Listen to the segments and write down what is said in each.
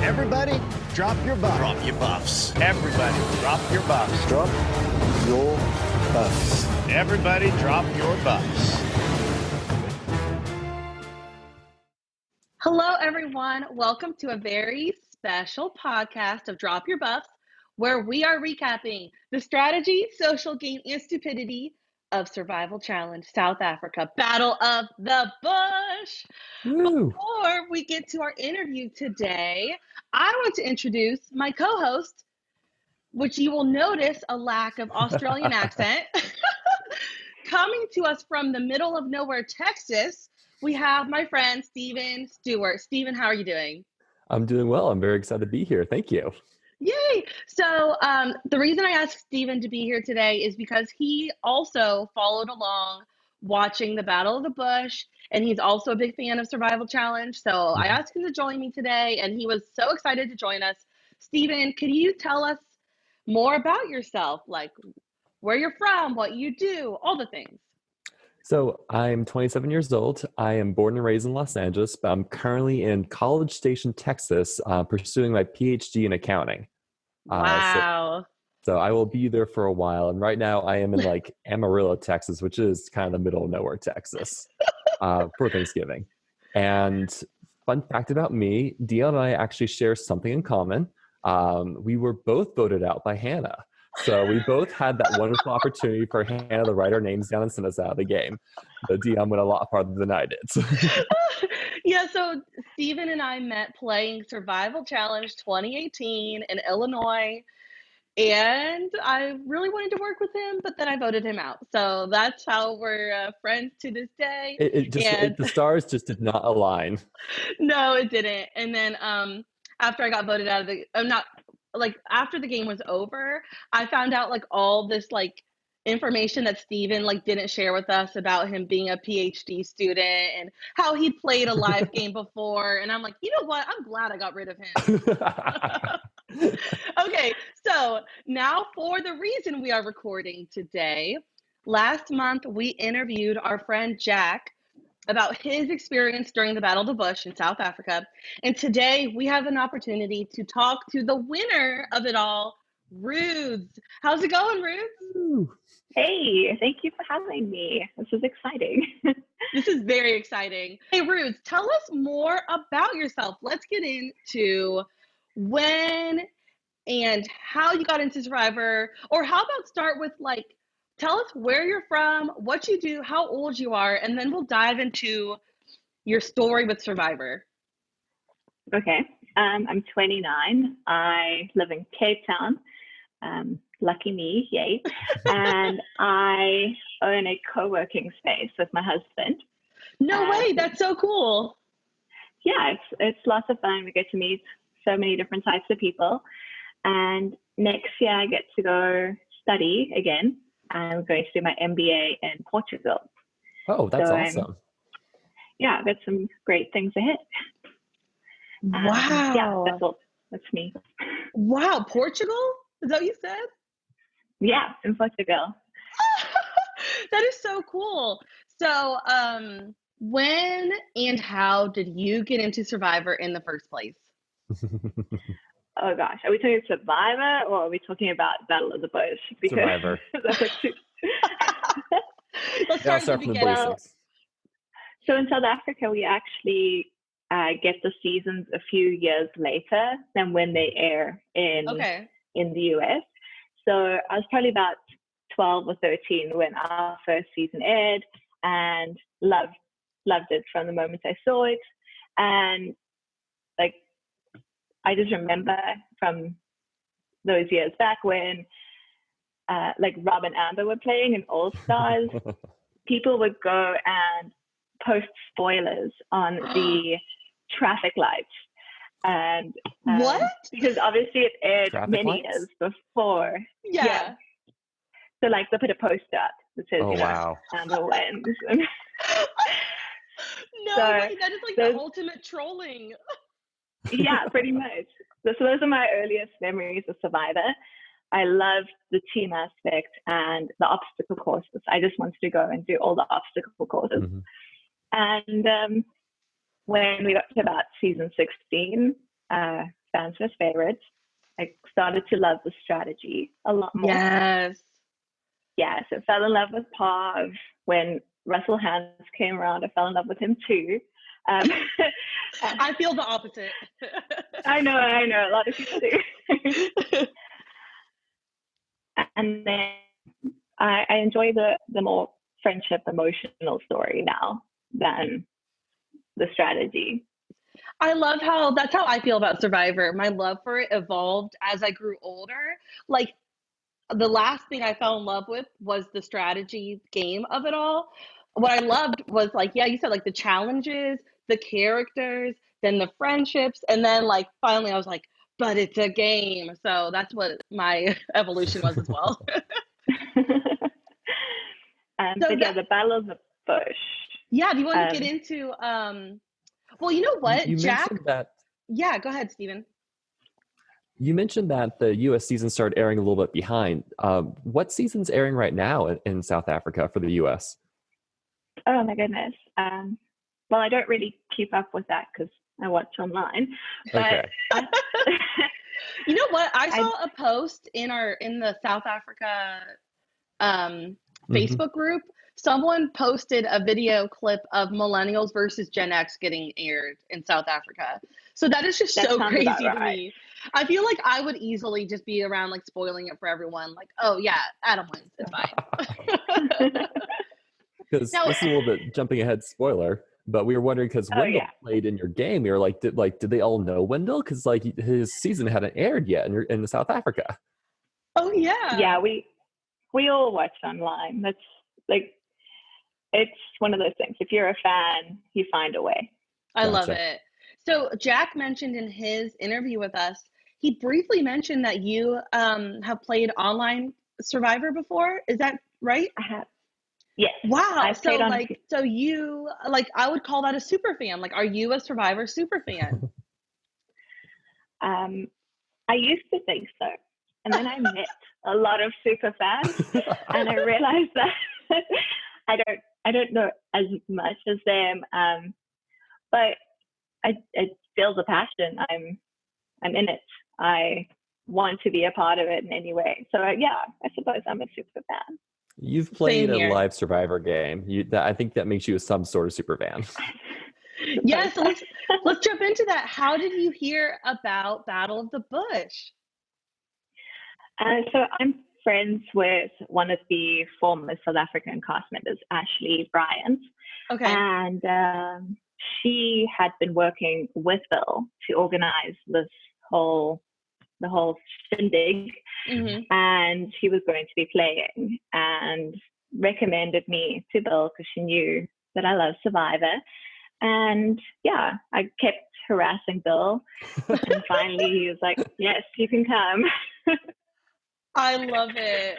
Everybody, drop your buffs. Drop your buffs. Everybody, drop your buffs. Drop your buffs. Everybody, drop your buffs. Hello, everyone. Welcome to a very special podcast of Drop Your Buffs, where we are recapping the strategy, social game, and stupidity of Survival Challenge South Africa Battle of the Bush. Woo. Before we get to our interview today, I want to introduce my co-host, which you will notice a lack of Australian accent. Coming to us from the middle of nowhere, Texas, we have my friend, Steven Stewart. Steven, how are you doing? I'm doing well. I'm very excited to be here. Thank you. Yay! So the reason I asked Steven to be here today is because he also followed along watching the Battle of the Bush, and he's also a big fan of Survival Challenge. So I asked him to join me today, and he was so excited to join us. Steven, could you tell us more about yourself, like where you're from, what you do, all the things? So I'm 27 years old. I am born and raised in Los Angeles, but I'm currently in College Station, Texas, pursuing my PhD in accounting. Wow. So I will be there for a while. And right now I am in like Amarillo, Texas, which is kind of the middle of nowhere, Texas, for Thanksgiving. And fun fact about me, Dion and I actually share something in common. We were both voted out by Hannah. So we both had that wonderful opportunity for Hannah to write our names down and send us out of the game. So Dion went a lot farther than I did. Yeah, so Steven and I met playing Survival Challenge 2018 in Illinois, and I really wanted to work with him, but then I voted him out. So that's how we're friends to this day. The stars just did not align. No, it didn't. And then after I got voted out of the, after the game was over, I found out like all this like information that Steven like didn't share with us about him being a PhD student and how he'd played a live game before. And I'm like, you know what? I'm glad I got rid of him. Okay, so now for the reason we are recording today. Last month, we interviewed our friend Jack about his experience during the Battle of the Bush in South Africa. And today we have an opportunity to talk to the winner of it all, Rudez. How's it going, Rudez? Hey, thank you for having me. This is exciting. This is very exciting. Hey, Rudez, tell us more about yourself. Let's get into when and how you got into Survivor, or how about start with like, tell us where you're from, what you do, how old you are, and then we'll dive into your story with Survivor. Okay. I'm 29. I live in Cape Town. Lucky me, yay. And I own a co-working space with my husband. No way, that's so cool. Yeah, it's lots of fun. We get to meet so many different types of people. And next year I get to go study again. I'm going to do my MBA in Portugal. Oh, that's awesome. I've got some great things ahead. Wow. Yeah, that's all. That's me. Wow, Portugal? Is that what you said? Yeah, in Portugal. That is so cool. So when and how did you get into Survivor in the first place? Oh gosh, are we talking Survivor or are we talking about Battle of the Bush? Because Survivor. That's like two. Let's start from the beginning. So in South Africa, we actually get the seasons a few years later than when they air in the US. So I was probably about 12 or 13 when our first season aired, and loved it from the moment I saw it. And like, I just remember from those years back when like Rob and Amber were playing in All Stars, people would go and post spoilers on the traffic lights. And what? Because obviously it aired Traffic many lights? years before. Yeah. So like they put a poster up that says, Oh, wow. Amber wins. No So way, that is like the ultimate trolling. Yeah, pretty much. So those are my earliest memories of Survivor. I loved the team aspect and the obstacle courses. I just wanted to go and do all the obstacle courses. Mm-hmm. And when we got to about season 16, fans' first favorites. I started to love the strategy a lot more. Yes. Yeah, so fell in love with Pav. When Russell Hans came around, I fell in love with him too. I feel the opposite. I know, a lot of people do. And then I enjoy the more friendship, emotional story now than the strategy. I love that's how I feel about Survivor. My love for it evolved as I grew older. Like, the last thing I fell in love with was the strategy game of it all. What I loved was, like, yeah, you said, like, the challenges, the characters, then the friendships, and then, like, finally I was like, but it's a game. So that's what my evolution was as well. But yeah, the Battle of the Bush. Yeah, do you want to get into well, you know what, you Jack? mentioned that. Yeah, go ahead, Steven. You mentioned that the U.S. season started airing a little bit behind. What season's airing right now in South Africa for the U.S.? Oh my goodness. Well, I don't really keep up with that because I watch online. Okay. But you know what? I saw a post in the South Africa Facebook group. Someone posted a video clip of Millennials versus Gen X getting aired in South Africa. So that is just so crazy to me. I feel like I would easily just be around, like, spoiling it for everyone. Like, oh yeah, Adam wins. It's fine. Because this is a little bit jumping ahead spoiler, but we were wondering because Wendell played in your game. We were like, did they all know Wendell? Because, like, his season hadn't aired yet in South Africa. Oh yeah. Yeah, we all watch online. That's like, it's one of those things. If you're a fan, you find a way. I love it. So Jack mentioned in his interview with us, he briefly mentioned that you have played online Survivor before. Is that right? I have. Yes. Wow. So you, like, I would call that a super fan. Like, are you a Survivor super fan? I used to think so. And then I met a lot of super fans and I realized that I don't know as much as them. But I feel the passion. I'm in it. I want to be a part of it in any way. So yeah, I suppose I'm a super fan. You've played a live Survivor game. I think that makes you some sort of super fan. Yeah, so let's jump into that. How did you hear about Battle of the Bush? So I'm friends with one of the former South African cast members, Ashley Bryant. Okay. And she had been working with Bill to organize the whole shindig, and she was going to be playing and recommended me to Bill because she knew that I love Survivor. And yeah, I kept harassing Bill, and finally he was like, "Yes, you can come." I love it.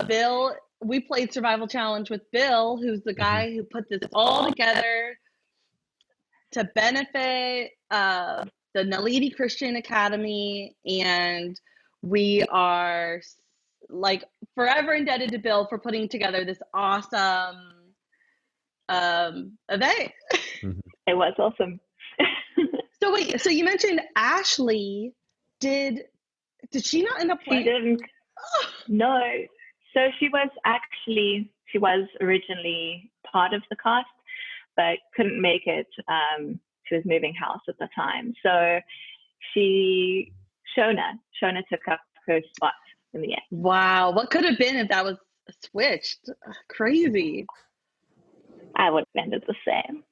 Bill, we played Survival Challenge with Bill, who's the guy who put this all together to benefit the Naledi Christian Academy, and we are, like, forever indebted to Bill for putting together this awesome event. It was awesome. So wait, so you mentioned Ashley. Did she not end up playing? She didn't. No. So she was originally part of the cast, but couldn't make it. She was moving house at the time. So Shona took up her spot in the end. Wow. What could have been if that was switched? Crazy. I would have ended the same.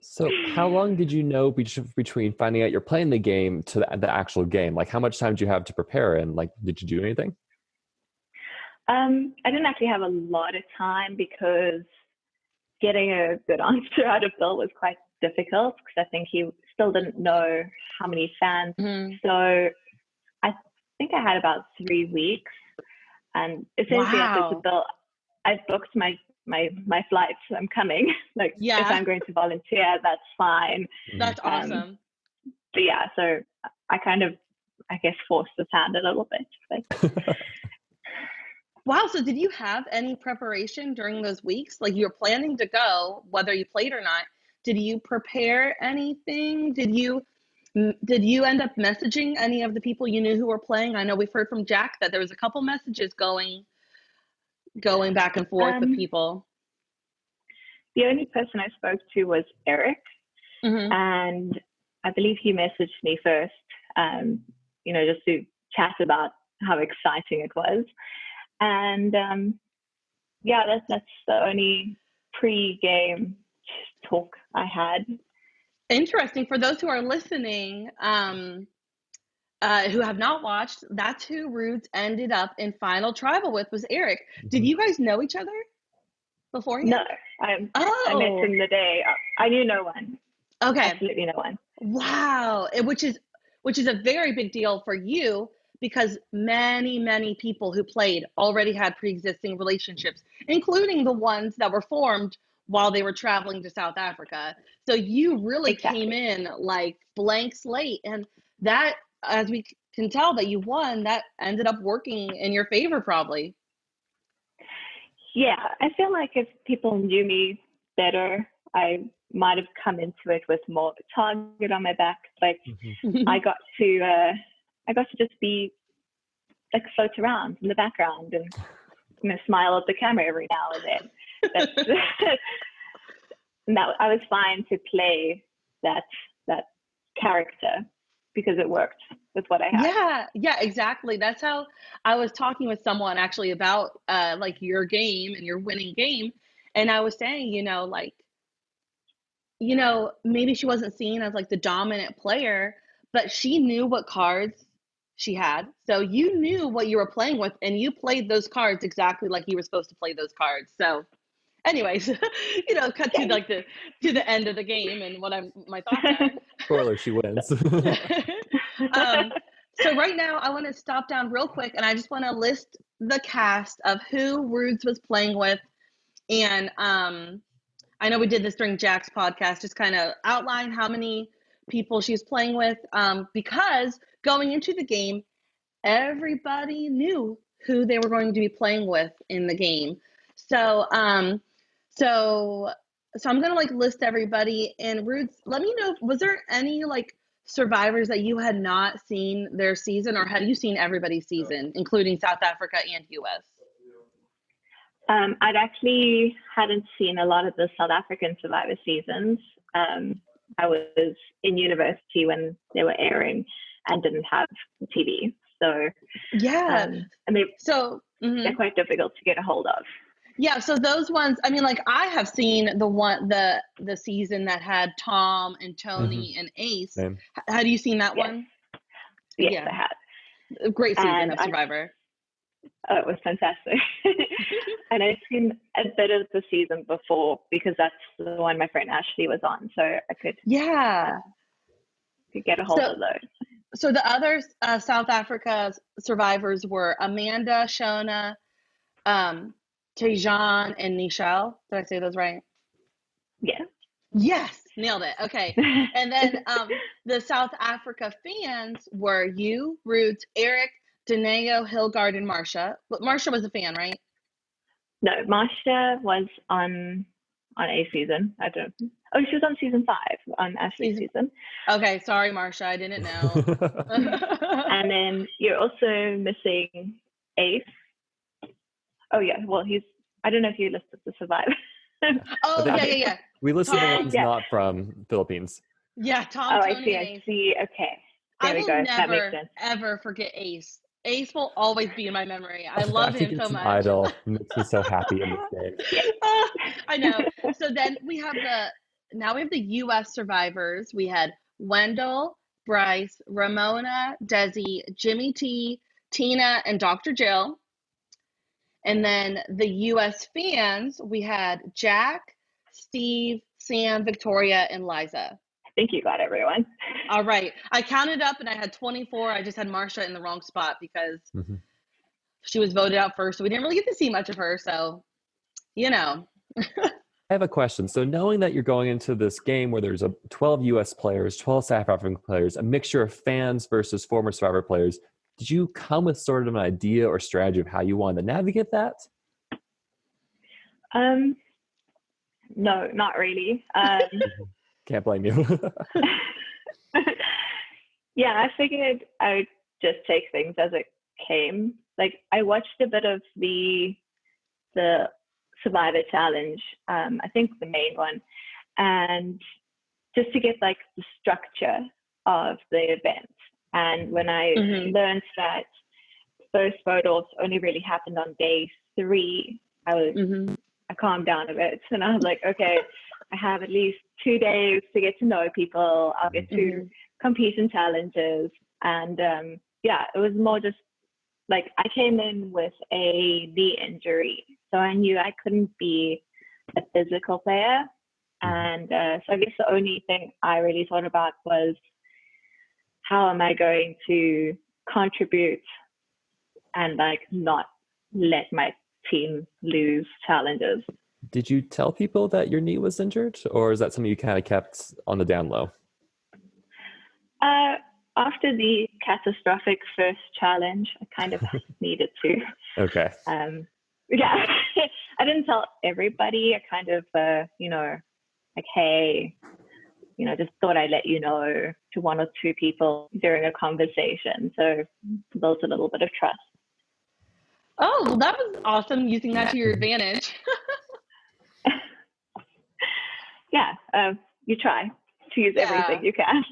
So how long did you know between finding out you're playing the game to the actual game? Like, how much time did you have to prepare, and, like, did you do anything? I didn't actually have a lot of time because getting a good answer out of Bill was quite difficult because I think he still didn't know how many fans. So I think I had about 3 weeks, and essentially I said to Bill, I've booked my flights. I'm coming. Like, if I'm going to volunteer, that's fine. That's awesome. But yeah, so I kind of, I guess, forced his hand a little bit. But. Wow. So did you have any preparation during those weeks? Like, you were planning to go, whether you played or not. Did you prepare anything? Did you end up messaging any of the people you knew who were playing? I know we've heard from Jack that there was a couple messages going back and forth with people. The only person I spoke to was Eric, and I believe he messaged me first, just to chat about how exciting it was. And that's the only pre-game talk I had. Interesting. For those who are listening, who have not watched, that's who Rudez ended up in final tribal with, was Eric. Did you guys know each other beforehand? No, I met him the day. I knew no one. Okay. Absolutely no one. Wow. Which is a very big deal for you, because many, many people who played already had pre-existing relationships, including the ones that were formed while they were traveling to South Africa. So you really came in like blank slate, and that, as we can tell that you won, that ended up working in your favor probably. Yeah, I feel like if people knew me better, I might have come into it with more of a target on my back. But I got to just be like float around in the background and smile at the camera every now and then. And I was fine to play that character because it worked with what I had. Yeah, exactly. That's how I was talking with someone actually about like your game and your winning game, and I was saying, maybe she wasn't seen as like the dominant player, but she knew what cards she had. So you knew what you were playing with, and you played those cards exactly like you were supposed to play those cards. So anyways, cut to like to the end of the game and my thoughts are. Spoiler, she wins. So right now I want to stop down real quick, and I just want to list the cast of who Rudez was playing with. And I know we did this during Jack's podcast, just kind of outline how many people she was playing with, because going into the game, everybody knew who they were going to be playing with in the game. So I'm gonna like list everybody. And Rudez, let me know, was there any like survivors that you had not seen their season, or had you seen everybody's season, including South Africa and US? I'd actually hadn't seen a lot of the South African Survivor seasons. I was in university when they were airing and didn't have TV. So and they're quite difficult to get a hold of. Yeah, so those ones, I mean, like I have seen the season that had Tom and Tony and Ace. Same. Had you seen that one? Yes, I had. A great season of Survivor. It was fantastic. And I've seen a bit of the season before because that's the one my friend Ashley was on. So I could get a hold of those. So the other South Africa survivors were Amanda, Shona, Tejan, and Nichelle. Did I say those right? Yeah. Yes, nailed it. Okay. And then the South Africa fans were you, Rudez, Eric, Deneo, Hilgard, and Marsha. But Marsha was a fan, right? No, Marsha was on a season. She was on season 5 on Ashley's season. Okay, sorry, Marsha, I didn't know. And then you're also missing Ace. Oh yeah, well I don't know if you listed the Survivor. Yeah. We listed the ones not from Philippines. Yeah, Tom. Tony, I see. Okay, there we go. That makes sense. Ever forget Ace. Ace will always be in my memory. I love him so much. Idol makes me so happy in this game. I know. So then we have the U.S. survivors. We had Wendell, Bryce, Ramona, Desi, Jimmy T, Tina, and Dr. Jill. And then the U.S. fans, we had Jack, Steve, Sam, Victoria, and Liza. I think you got everyone. All right. I counted up and I had 24. I just had Marsha in the wrong spot because she was voted out first. So we didn't really get to see much of her. So, I have a question. So knowing that you're going into this game where there's 12 U.S. players, 12 South African players, a mixture of fans versus former Survivor players, did you come with sort of an idea or strategy of how you wanted to navigate that? No, not really. Can't blame you. Yeah, I figured I would just take things as it came. Like, I watched a bit of the Survivor Challenge, I think the main one, and just to get like the structure of the event. And when I learned that those photos only really happened on day 3, I calmed down a bit, and I was like, okay, I have at least 2 days to get to know people. I'll get to compete in challenges, and yeah, it was more just like I came in with a knee injury, so I knew I couldn't be a physical player. And so I guess the only thing I really thought about was, how am I going to contribute and like not let my team lose challenges? Did you tell people that your knee was injured, or is that something you kind of kept on the down low? After the catastrophic first challenge, I kind of needed to. Okay. Yeah, I didn't tell everybody. I kind of, like, hey, just thought I'd let you know to 1 or 2 people during a conversation. So built a little bit of trust. Oh, well, that was awesome, using that to your advantage. Yeah, you try to use everything you can.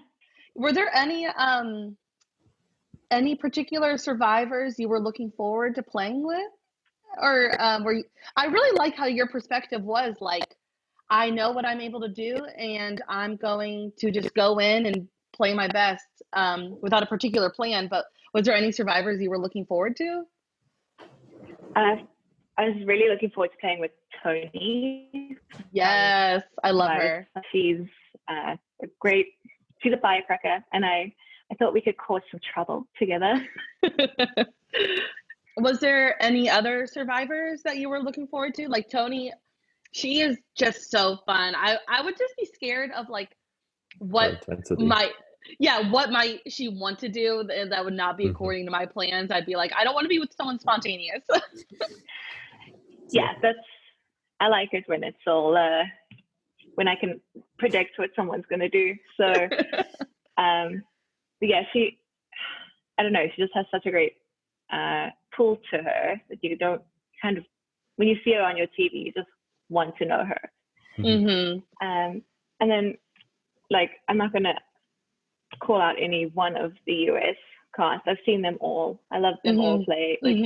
Were there any particular survivors you were looking forward to playing with? Or were you, I really like how your perspective was like, I know what I'm able to do, and I'm going to just go in and play my best without a particular plan. But was there any survivors you were looking forward to? I was really looking forward to playing with Tony. Yes, I love her. She's she's a firecracker, and I thought we could cause some trouble together. Was there any other survivors that you were looking forward to? Like Tony, she is just so fun. I would just be scared of like what might she want to do that would not be according to my plans. I'd be like, I don't want to be with someone spontaneous. Yeah, I like it when it's all when I can predict what someone's going to do. So yeah, I don't know, she just has such a great pull to her that you don't kind of, when you see her on your TV, you just want to know her. And then, like, I'm not going to call out any one of the US cast. I've seen them all. I love them all play. Like,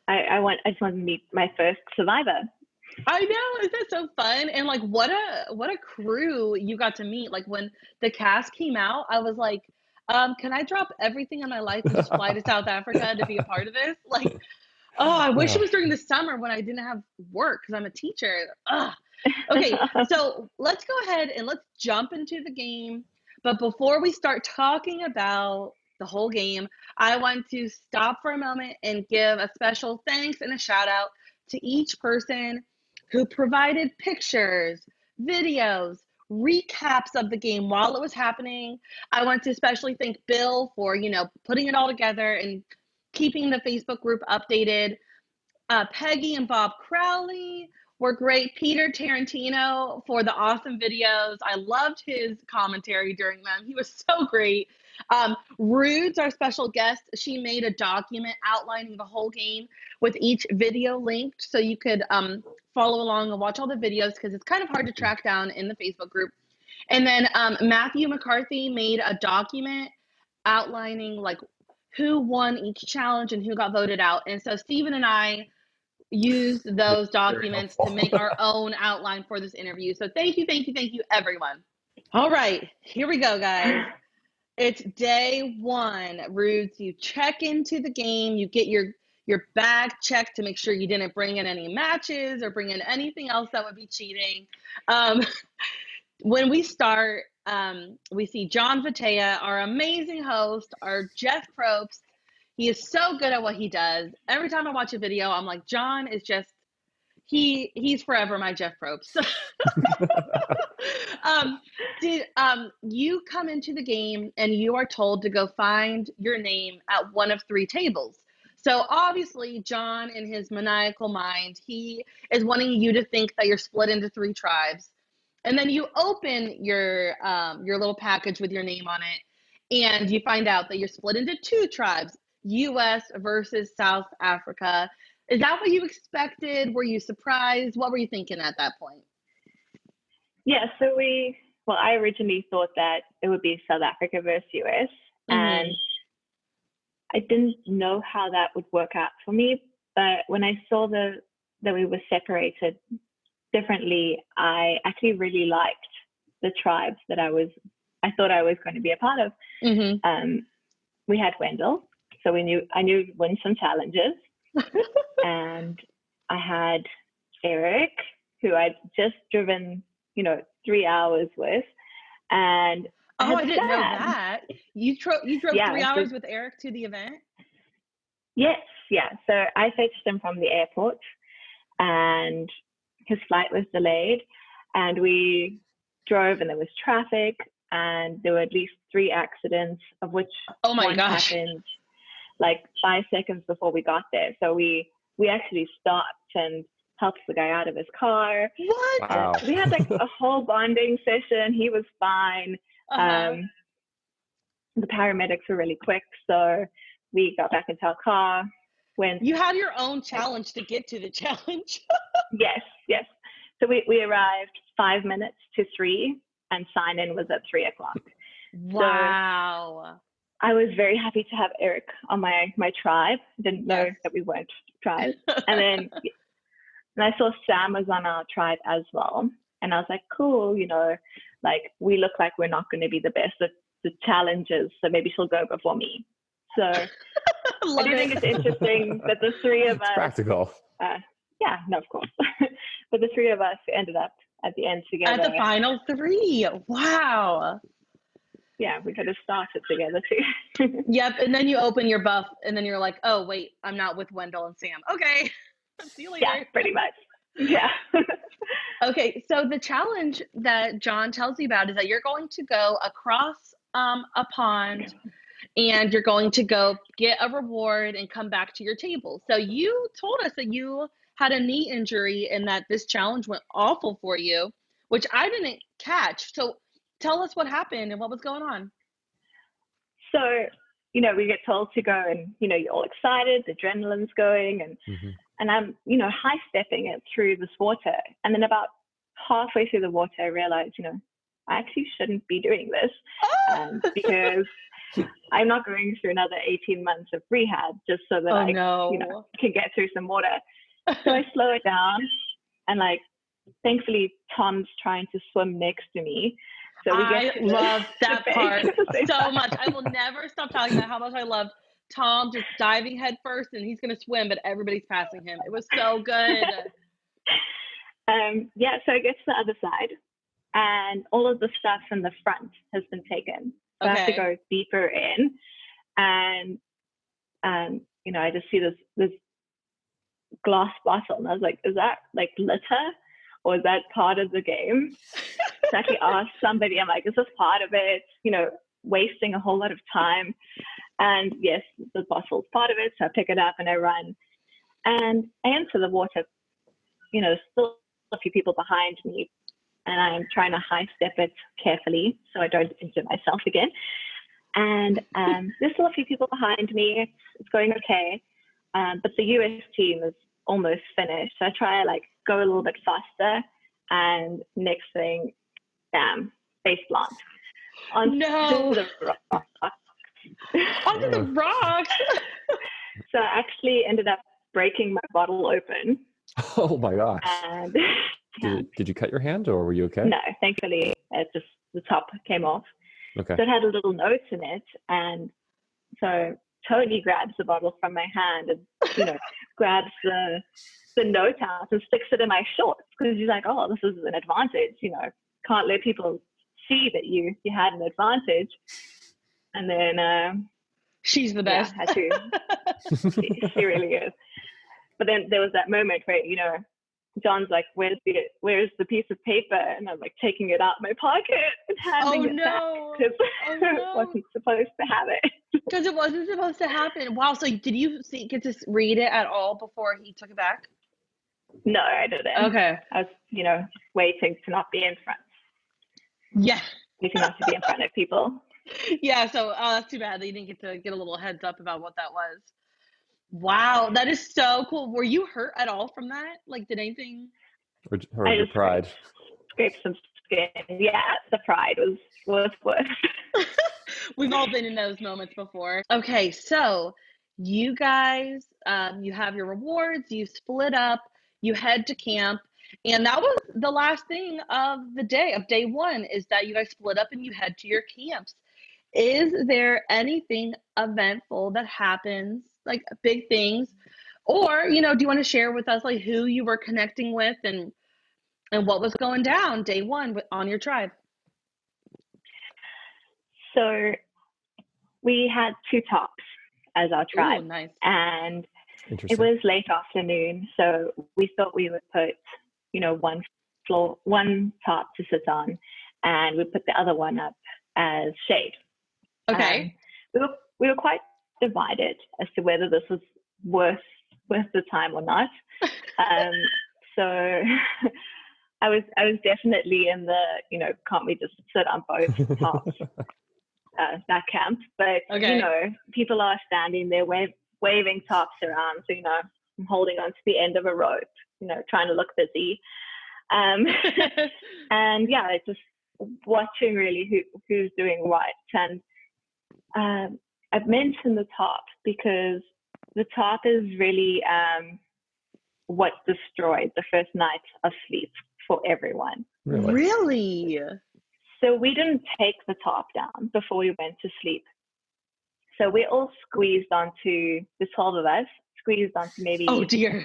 I just want to meet my first survivor. I know, isn't that so fun? And like, what a crew you got to meet. Like, when the cast came out, I was like, can I drop everything in my life and just fly to South Africa to be a part of this? Like, oh, I wish it was during the summer when I didn't have work because I'm a teacher. Ugh. Okay, so let's go ahead and let's jump into the game. But before we start talking about the whole game, I want to stop for a moment and give a special thanks and a shout out to each person who provided pictures, videos, recaps of the game while it was happening. I want to especially thank Bill for, putting it all together and keeping the Facebook group updated. Peggy and Bob Crowley were great. Peter Tarantino for the awesome videos. I loved his commentary during them. He was so great. Rudez, our special guest, she made a document outlining the whole game with each video linked so you could follow along and watch all the videos because it's kind of hard to track down in the Facebook group. And then Matthew McCarthy made a document outlining like who won each challenge and who got voted out. And so Stephen and I used those documents to make our own outline for this interview. So thank you, everyone. All right, here we go, guys. It's day 1. Rudez, you check into the game, you get your bag checked to make sure you didn't bring in any matches or bring in anything else that would be cheating. When we start, we see John Vitea, our amazing host, our Jeff Probst. He is so good at what he does. Every time I watch a video, I'm like, John is just, he's forever my Jeff Probst. You come into the game and you are told to go find your name at one of 3 tables. So obviously, John, in his maniacal mind, he is wanting you to think that you're split into 3 tribes. And then you open your little package with your name on it, and you find out that you're split into two tribes, U.S. versus South Africa. Is that what you expected? Were you surprised? What were you thinking at that point? Yeah, so I originally thought that it would be South Africa versus US, and I didn't know how that would work out for me. But when I saw that we were separated differently, I actually really liked the tribes that I thought I was going to be a part of. We had Wendell, so I knew win some challenges, and I had Eric, who I'd just driven 3 hours with, and I didn't know that. You drove 3 hours with Eric to the event? Yes, yeah. So I fetched him from the airport, and his flight was delayed, and we drove, and there was traffic, and there were at least 3 accidents, of which one happened like 5 seconds before we got there. So we actually stopped and helped the guy out of his car. What? Wow. We had like a whole bonding session. He was fine. The paramedics were really quick, so we got back into our car. You had your own challenge to get to the challenge. Yes. So we arrived 5 minutes to 3, and sign-in was at 3 o'clock. Wow. So I was very happy to have Eric on my tribe. Didn't know that we weren't tribes. And then I saw Sam was on our tribe as well. And I was like, cool, like we look like we're not going to be the best at the challenges, so maybe she'll go before me. So I do think it's interesting that the 3 of us. Practical. Yeah, no, of course. But the 3 of us ended up at the end together. At the final 3. Wow. Yeah, we could have started together too. Yep, and then you open your buff, and then you're like, oh, wait, I'm not with Wendell and Sam. Okay, see you later. Yeah, pretty much. Yeah. Okay, so the challenge that John tells you about is that you're going to go across a pond, and you're going to go get a reward and come back to your table. So you told us that you had a knee injury and that this challenge went awful for you, which I didn't catch. So tell us what happened and what was going on. So, we get told to go, and, you're all excited, the adrenaline's going, and I'm, high stepping it through this water. And then about halfway through the water, I realized, I actually shouldn't be doing this because I'm not going through another 18 months of rehab just so that I can get through some water. So I slow it down, and thankfully Tom's trying to swim next to me. So I love that part so much. I will never stop talking about how much I loved Tom just diving head first, and he's going to swim, but everybody's passing him. It was so good. So I get to the other side, and all of the stuff in the front has been taken. So I have to go deeper in, and I just see this glass bottle, and I was like, is that like litter, or is that part of the game? So I actually asked somebody, I'm like, is this part of it? Wasting a whole lot of time. And yes, the bottle's part of it. So I pick it up and I run, and I enter the water. Still a few people behind me, and I'm trying to high step it carefully so I don't injure myself again. And there's still a few people behind me. It's going okay. But the US team is almost finished. So I try to go a little bit faster, and next thing, bam, face plant. Onto the rocks. Onto the rocks. So I actually ended up breaking my bottle open. Oh my gosh. And did you cut your hand, or were you okay? No, thankfully the top came off. Okay. So it had a little note in it, and so Tony grabs the bottle from my hand and grabs the note out and sticks it in my shorts, because he's like, oh, this is an advantage, can't let people see that you had an advantage. And then she's the best. Yeah, she really is. But then there was that moment where John's like, where's the piece of paper? And I'm taking it out my pocket and handing it back, because I wasn't supposed to have it. Because it wasn't supposed to happen. Wow. So did you get to read it at all before he took it back? No, I didn't. Okay. I was, waiting to not be in front. Yeah. If you not to be in front of people. Yeah, so that's too bad that you didn't get to get a little heads up about what that was. Wow, that is so cool. Were you hurt at all from that? Like, did anything? Or your pride? Scraped some skin. Yeah, the pride was worse. We've all been in those moments before. Okay, so you guys, you have your rewards, you split up, you head to camp, and that was the last thing of the day, of day one, is that you guys split up and you head to your camps. Is there anything eventful that happens, like big things? Or, do you want to share with us like who you were connecting with and what was going down day one on your tribe? So we had 2 tops as our tribe. Ooh, nice. And it was late afternoon, so we thought we would put, one top to sit on, and we put the other one up as shade. Okay. We were quite divided as to whether this was worth the time or not. So I was definitely in the, can't we just sit on both tops that camp? But people are standing there waving tops around. So I'm holding on to the end of a rope, trying to look busy. And it's just watching really who's doing what. And I've mentioned the top because the top is really what destroyed the first night of sleep for everyone. Really? So we didn't take the top down before we went to sleep. So we all squeezed onto, the 12 of us, squeezed onto maybe... Oh, dear.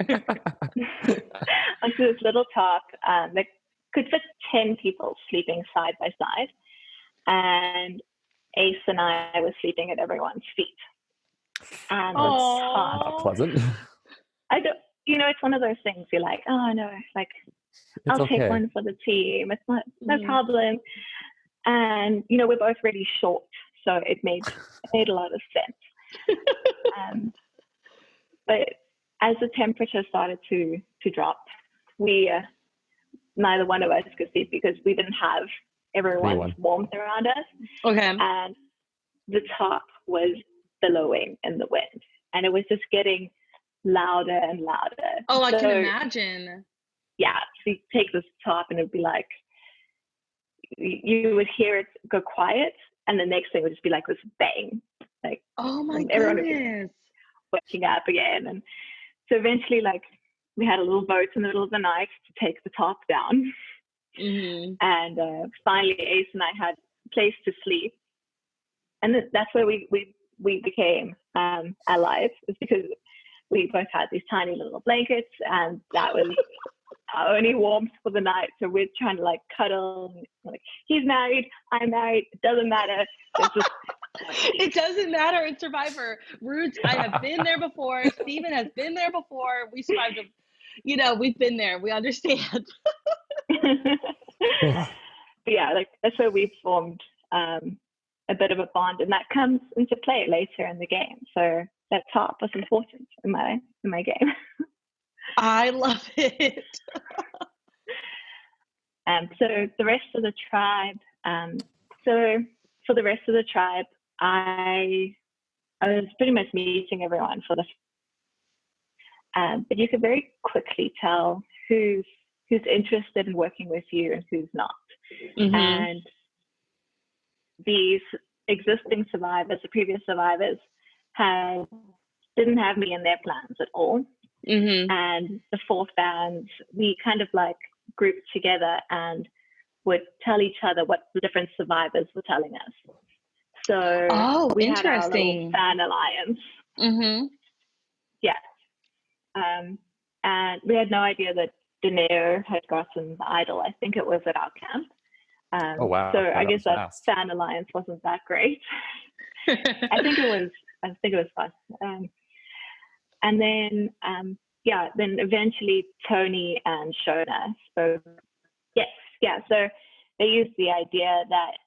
onto this little top that could fit 10 people sleeping side by side. And Ace and I were sleeping at everyone's feet. And the top... Not pleasant. I don't... it's one of those things you're like, oh, no, like, I'll take one for the team. It's not no problem. And, we're both really short. So it made a lot of sense. But as the temperature started to drop, we neither one of us could sleep because we didn't have everyone's warmth around us. Okay. And the top was billowing in the wind, and it was just getting louder and louder. Oh, I can imagine. Yeah, so you take this top and it'd be like, you would hear it go quiet, and the next thing would just be like this bang, like, oh my everyone goodness, would be waking up again. And so eventually, like, we had a little vote in the middle of the night to take the top down. And finally, Ace and I had a place to sleep, and that's where we became allies. It's because we both had these tiny little blankets, and that was our only warmth for the night. So we're trying to like cuddle, like, he's married, I'm married, it doesn't matter. It doesn't matter in Survivor. Rudez, I have been there before. Steven has been there before. We survived, we've been there. We understand. But yeah, like, that's where we formed a bit of a bond, and that comes into play later in the game. So that top was important in my game. I love it. So the rest of the tribe, so for the rest of the tribe, I was pretty much meeting everyone for but you could very quickly tell who's interested in working with you and who's not. And these existing survivors, the previous survivors, didn't have me in their plans at all. And the 4 fans, we kind of like grouped together and would tell each other what the different survivors were telling us. So we had our little fan alliance. Yeah. And we had no idea that Daenerys had gotten the idol. I think it was at our camp. Oh, wow. So I guess that fan alliance wasn't that great. I think it was fun. And then, then eventually Tony and Shona spoke. So they used the idea that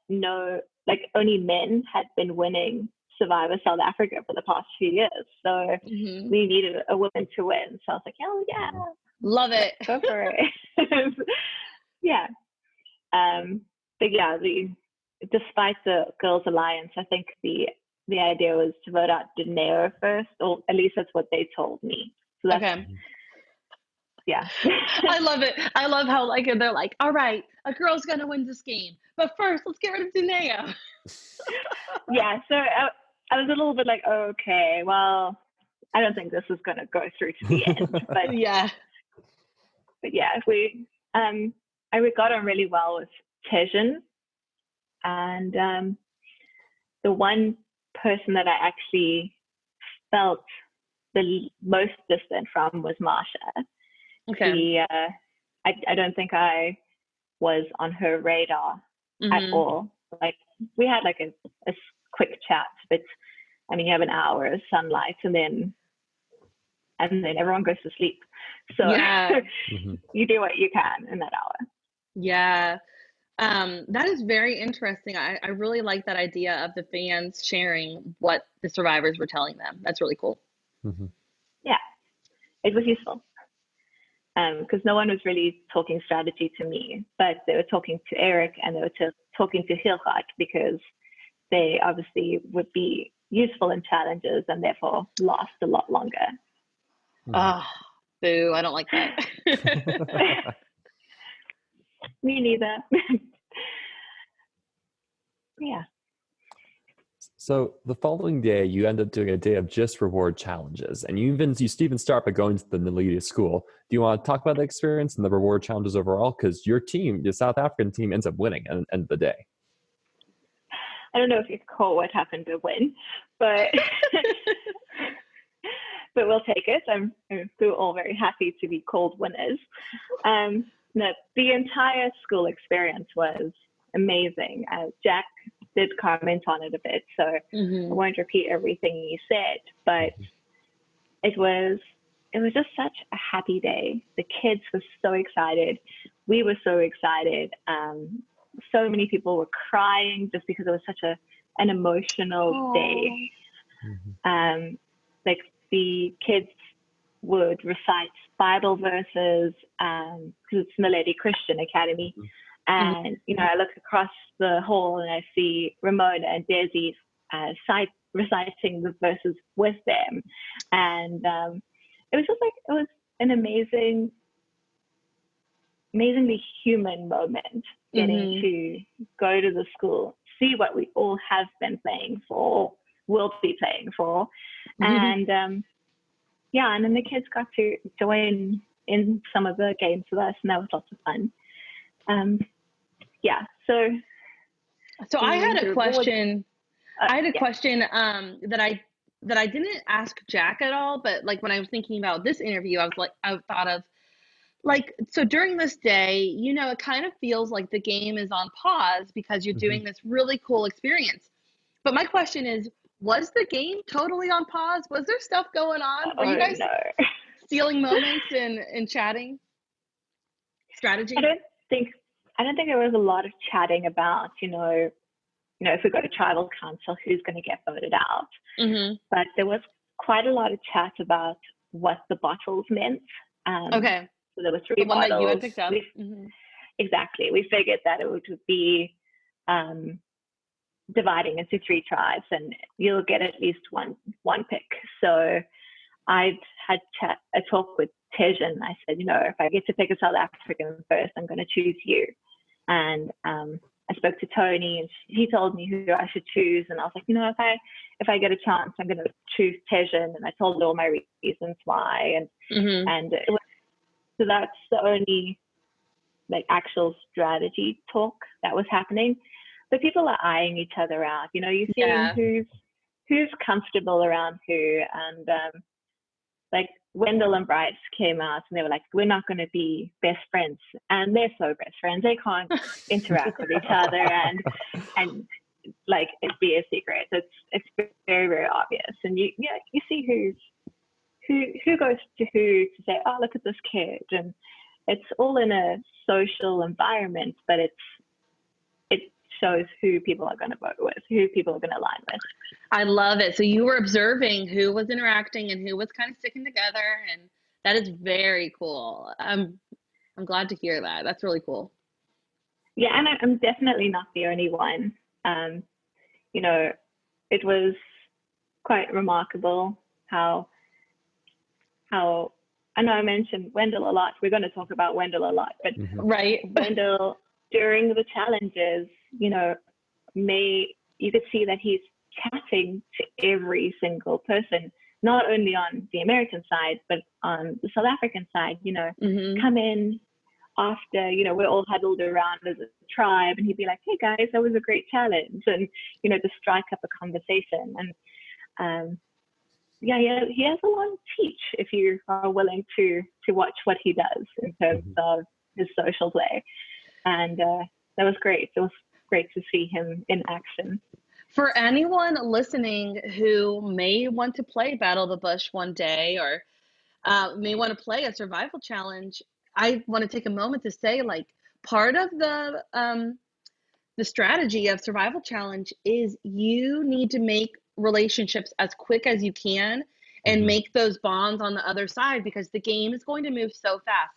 only men had been winning Survivor South Africa for the past few years. So we needed a woman to win. So I was like, oh yeah. Love it. Go for it. Yeah. yeah, despite the Girls Alliance, I think the idea was to vote out Dineo first, or at least that's what they told me. So that's, okay. Yeah. I love it. I love how like they're like, all right, a girl's gonna win this game, but first let's get rid of Dineo. Yeah, so I was a little bit like, okay, well, I don't think this is gonna go through to the end, but yeah, we I got on really well with Tejan, and the one person that I actually felt the most distant from was Marsha. okay. I don't think I was on her radar at all. Like, we had like a quick chat, but I mean, you have an hour of sunlight and then everyone goes to sleep. So Yeah. you do what you can in that hour. Yeah. That is very interesting. I really like that idea of the fans sharing what the survivors were telling them. That's really cool. Yeah, it was useful. Because no one was really talking strategy to me, but they were talking to Eric and they were talking to Hilgard, because they obviously would be useful in challenges and therefore last a lot longer. Oh, boo. I don't like that. Me neither. Yeah. So the following day, you end up doing a day of just reward challenges, and you even start by going to the Naledi school. Do you want to talk about the experience and the reward challenges overall? Because your team, the South African team, ends up winning at the end of the day. I don't know if you call what happened a win, but but we'll take it. We're all very happy to be called winners. The entire school experience was amazing. Jack did comment on it a bit, so I won't repeat everything he said, but it was just such a happy day. The kids were so excited. We were so excited. So many people were crying just because it was such an emotional day. Like, the kids would recite Bible verses, because it's Naledi Christian Academy. And, I look across the hall and I see Ramona and Desi reciting the verses with them. And it was just like, it was an amazingly human moment, getting to go to the school, see what we all have been playing for, will be playing for. And and then the kids got to join in some of the games with us, and that was lots of fun. So I had a question. That I didn't ask Jack at all, but like when I was thinking about this interview, I thought of like, so during this day, it kind of feels like the game is on pause because you're doing this really cool experience. But my question is, was the game totally on pause? Was there stuff going on? Were you guys stealing moments and chatting strategy? I don't think there was a lot of chatting about, if we go to tribal council, who's going to get voted out. But there was quite a lot of chat about what the bottles meant. Okay. So there were 3 bottles. That you had picked up. Exactly. We figured that it would be dividing into 3 tribes, and you'll get at least one pick. So I'd had a talk with Tejan. I said, if I get to pick a South African first, I'm going to choose you. And I spoke to Tony, and he told me who I should choose. And I was like, if I get a chance, I'm going to choose Tejan. And I told all my reasons why. And it was, so that's the only like actual strategy talk that was happening. But people are eyeing each other out. You see who's comfortable around who. And like Wendell and Bryce came out and they were like, we're not going to be best friends. And they're so best friends. They can't interact with each other and like it be a secret. It's very, very obvious. And you see who goes to who to say, oh, look at this kid. And it's all in a social environment, but it shows who people are going to vote with, who people are going to align with. I love it. So you were observing who was interacting and who was kind of sticking together, and that is very cool. I'm glad to hear that. That's really cool. Yeah, and I'm definitely not the only one. You know, it was quite remarkable how I know I mentioned Wendell a lot. We're going to talk about Wendell a lot, but right, Wendell during the challenges, you know, you could see that he's chatting to every single person, not only on the American side, but on the South African side, you know, come in after, you know, we're all huddled around as a tribe, and he'd be like, hey guys, that was a great challenge. And, you know, to strike up a conversation. And yeah, he has a lot to teach if you are willing to watch what he does in terms of his social play. And that was great. It was great to see him in action. For anyone listening who may want to play Battle of the Bush one day, or may want to play a survival challenge, I want to take a moment to say, like, part of the strategy of survival challenge is you need to make relationships as quick as you can and make those bonds on the other side, because the game is going to move so fast.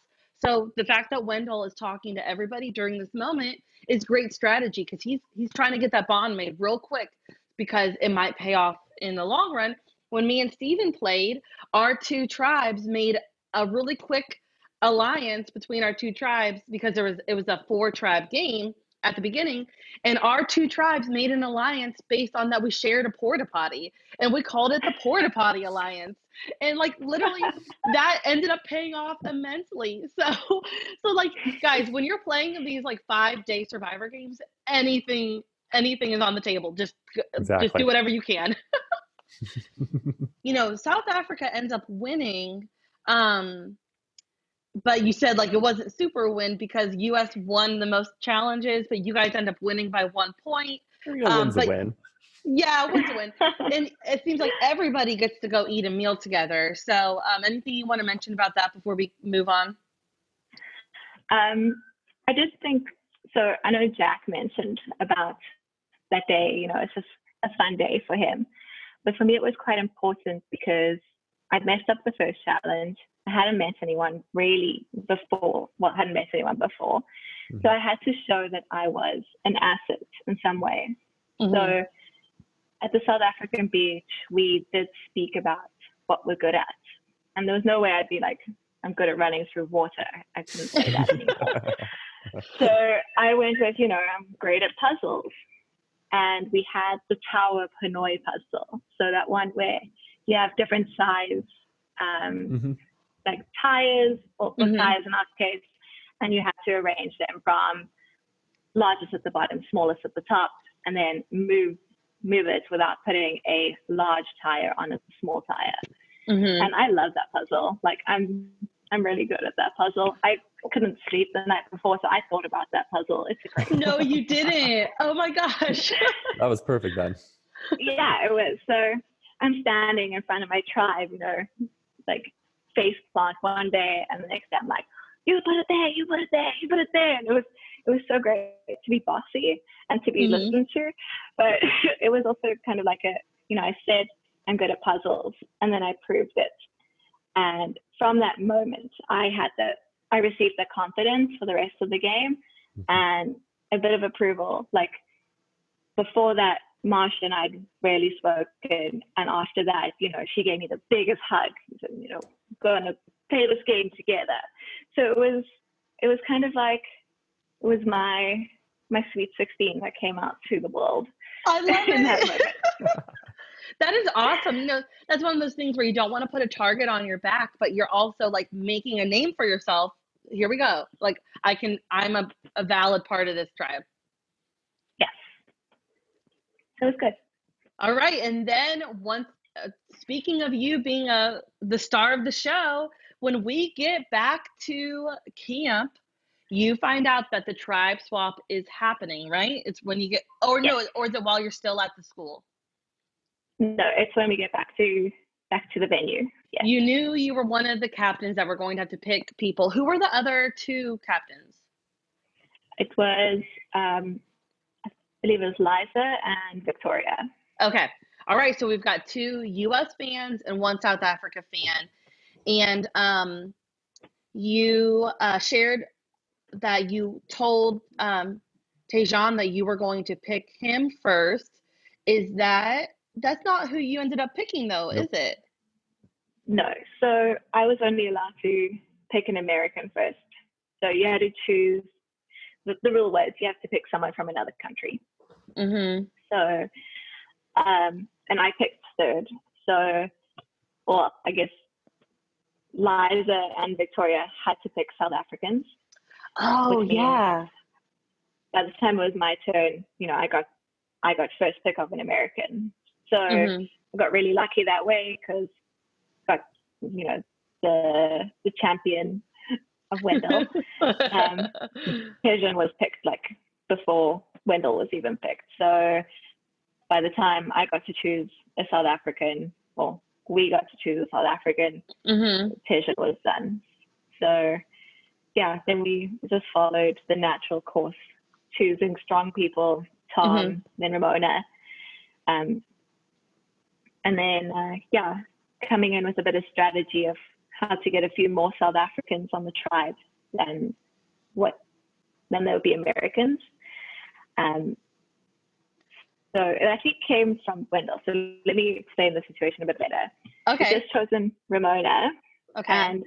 So the fact that Wendell is talking to everybody during this moment is great strategy, because he's trying to get that bond made real quick, because it might pay off in the long run. When me and Steven played, our two tribes made a really quick alliance between our two tribes, because it was a 4-tribe game at the beginning, and our two tribes made an alliance based on that we shared a porta potty, and we called it the Porta Potty Alliance. And like literally that ended up paying off immensely. So like, guys, when you're playing these like 5-day survivor games, anything is on the table. Just do whatever you can. You know, South Africa ends up winning, but you said like it wasn't super win because US won the most challenges, but you guys end up winning by 1 point. Win's a win. Yeah, win's a win. And it seems like everybody gets to go eat a meal together. So anything you want to mention about that before we move on? I just think, so I know Jack mentioned about that day, you know, it's just a fun day for him. But for me, it was quite important because I'd messed up the first challenge. I hadn't met anyone really before. Well, I hadn't met anyone before. So I had to show that I was an asset in some way. So at the South African beach, we did speak about what we're good at. And there was no way I'd be like, I'm good at running through water. I couldn't say that anymore. So I went with, you know, I'm great at puzzles. And we had the Tower of Hanoi puzzle. So that one where you have different size, like tires or tires in our case, and you have to arrange them from largest at the bottom, smallest at the top, and then move it without putting a large tire on a small tire. And I love that puzzle. Like I'm really good at that puzzle. I couldn't sleep the night before, so I thought about that puzzle. It's a great puzzle. No, you didn't. Oh my gosh. That was perfect then. Yeah, it was. So I'm standing in front of my tribe, you know, like face plant one day, and the next day I'm like, you put it there, you put it there, you put it there. And it was so great to be bossy and to be listened to. But it was also kind of like I said I'm good at puzzles, and then I proved it. And from that moment, I received the confidence for the rest of the game and a bit of approval. Like before that, Marsha and I'd rarely spoken, and after that, you know, she gave me the biggest hug. She said, you know, going to play this game together. So it was kind of like it was my sweet 16 that came out to the world. I love it. That moment. That is awesome. You know, that's one of those things where you don't want to put a target on your back, but you're also like making a name for yourself. Here we go. Like I'm a valid part of this tribe. Yes. That was good. All right. And then once, speaking of you being the star of the show, when we get back to camp, you find out that the tribe swap is happening, right? It's when you get, or no, or is it while you're still at the school? No, it's when we get back to the venue. Yes. You knew you were one of the captains that were going to have to pick people. Who were the other two captains? It was, I believe it was Liza and Victoria. Okay. All right. So we've got 2 U.S. fans and 1 South Africa fan. And you shared that you told Tejan that you were going to pick him first. That's not who you ended up picking though, Nope. is it? No. So I was only allowed to pick an American first. So you had to choose. The rule was you have to pick someone from another country. Mm-hmm. So, and I picked third. So, well, I guess Liza and Victoria had to pick South Africans. Oh yeah. By the time it was my turn, I got first pick of an American. So I got really lucky that way because got the champion of Wendell. Persian was picked like before Wendell was even picked. So by the time I got to choose a South African, well, we got to choose a South African, Persian was done. So yeah, then we just followed the natural course, choosing strong people, Tom, then Ramona. And then, coming in with a bit of strategy of how to get a few more South Africans on the tribe than there would be Americans. So it actually came from Wendell. So let me explain the situation a bit better. Okay. We just chosen Ramona. Okay.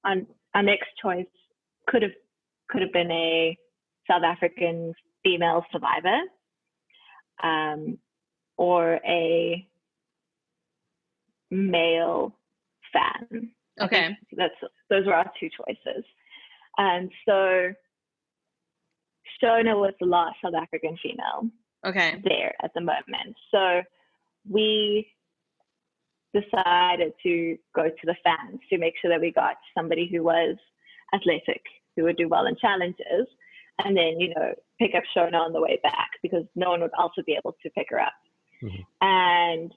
And our next choice could have been a South African female survivor, or a male fan. Okay. Those were our two choices. And so Shona was the last South African female there at the moment. So we decided to go to the fans to make sure that we got somebody who was athletic, who would do well in challenges, and then, pick up Shona on the way back because no one would also be able to pick her up. And,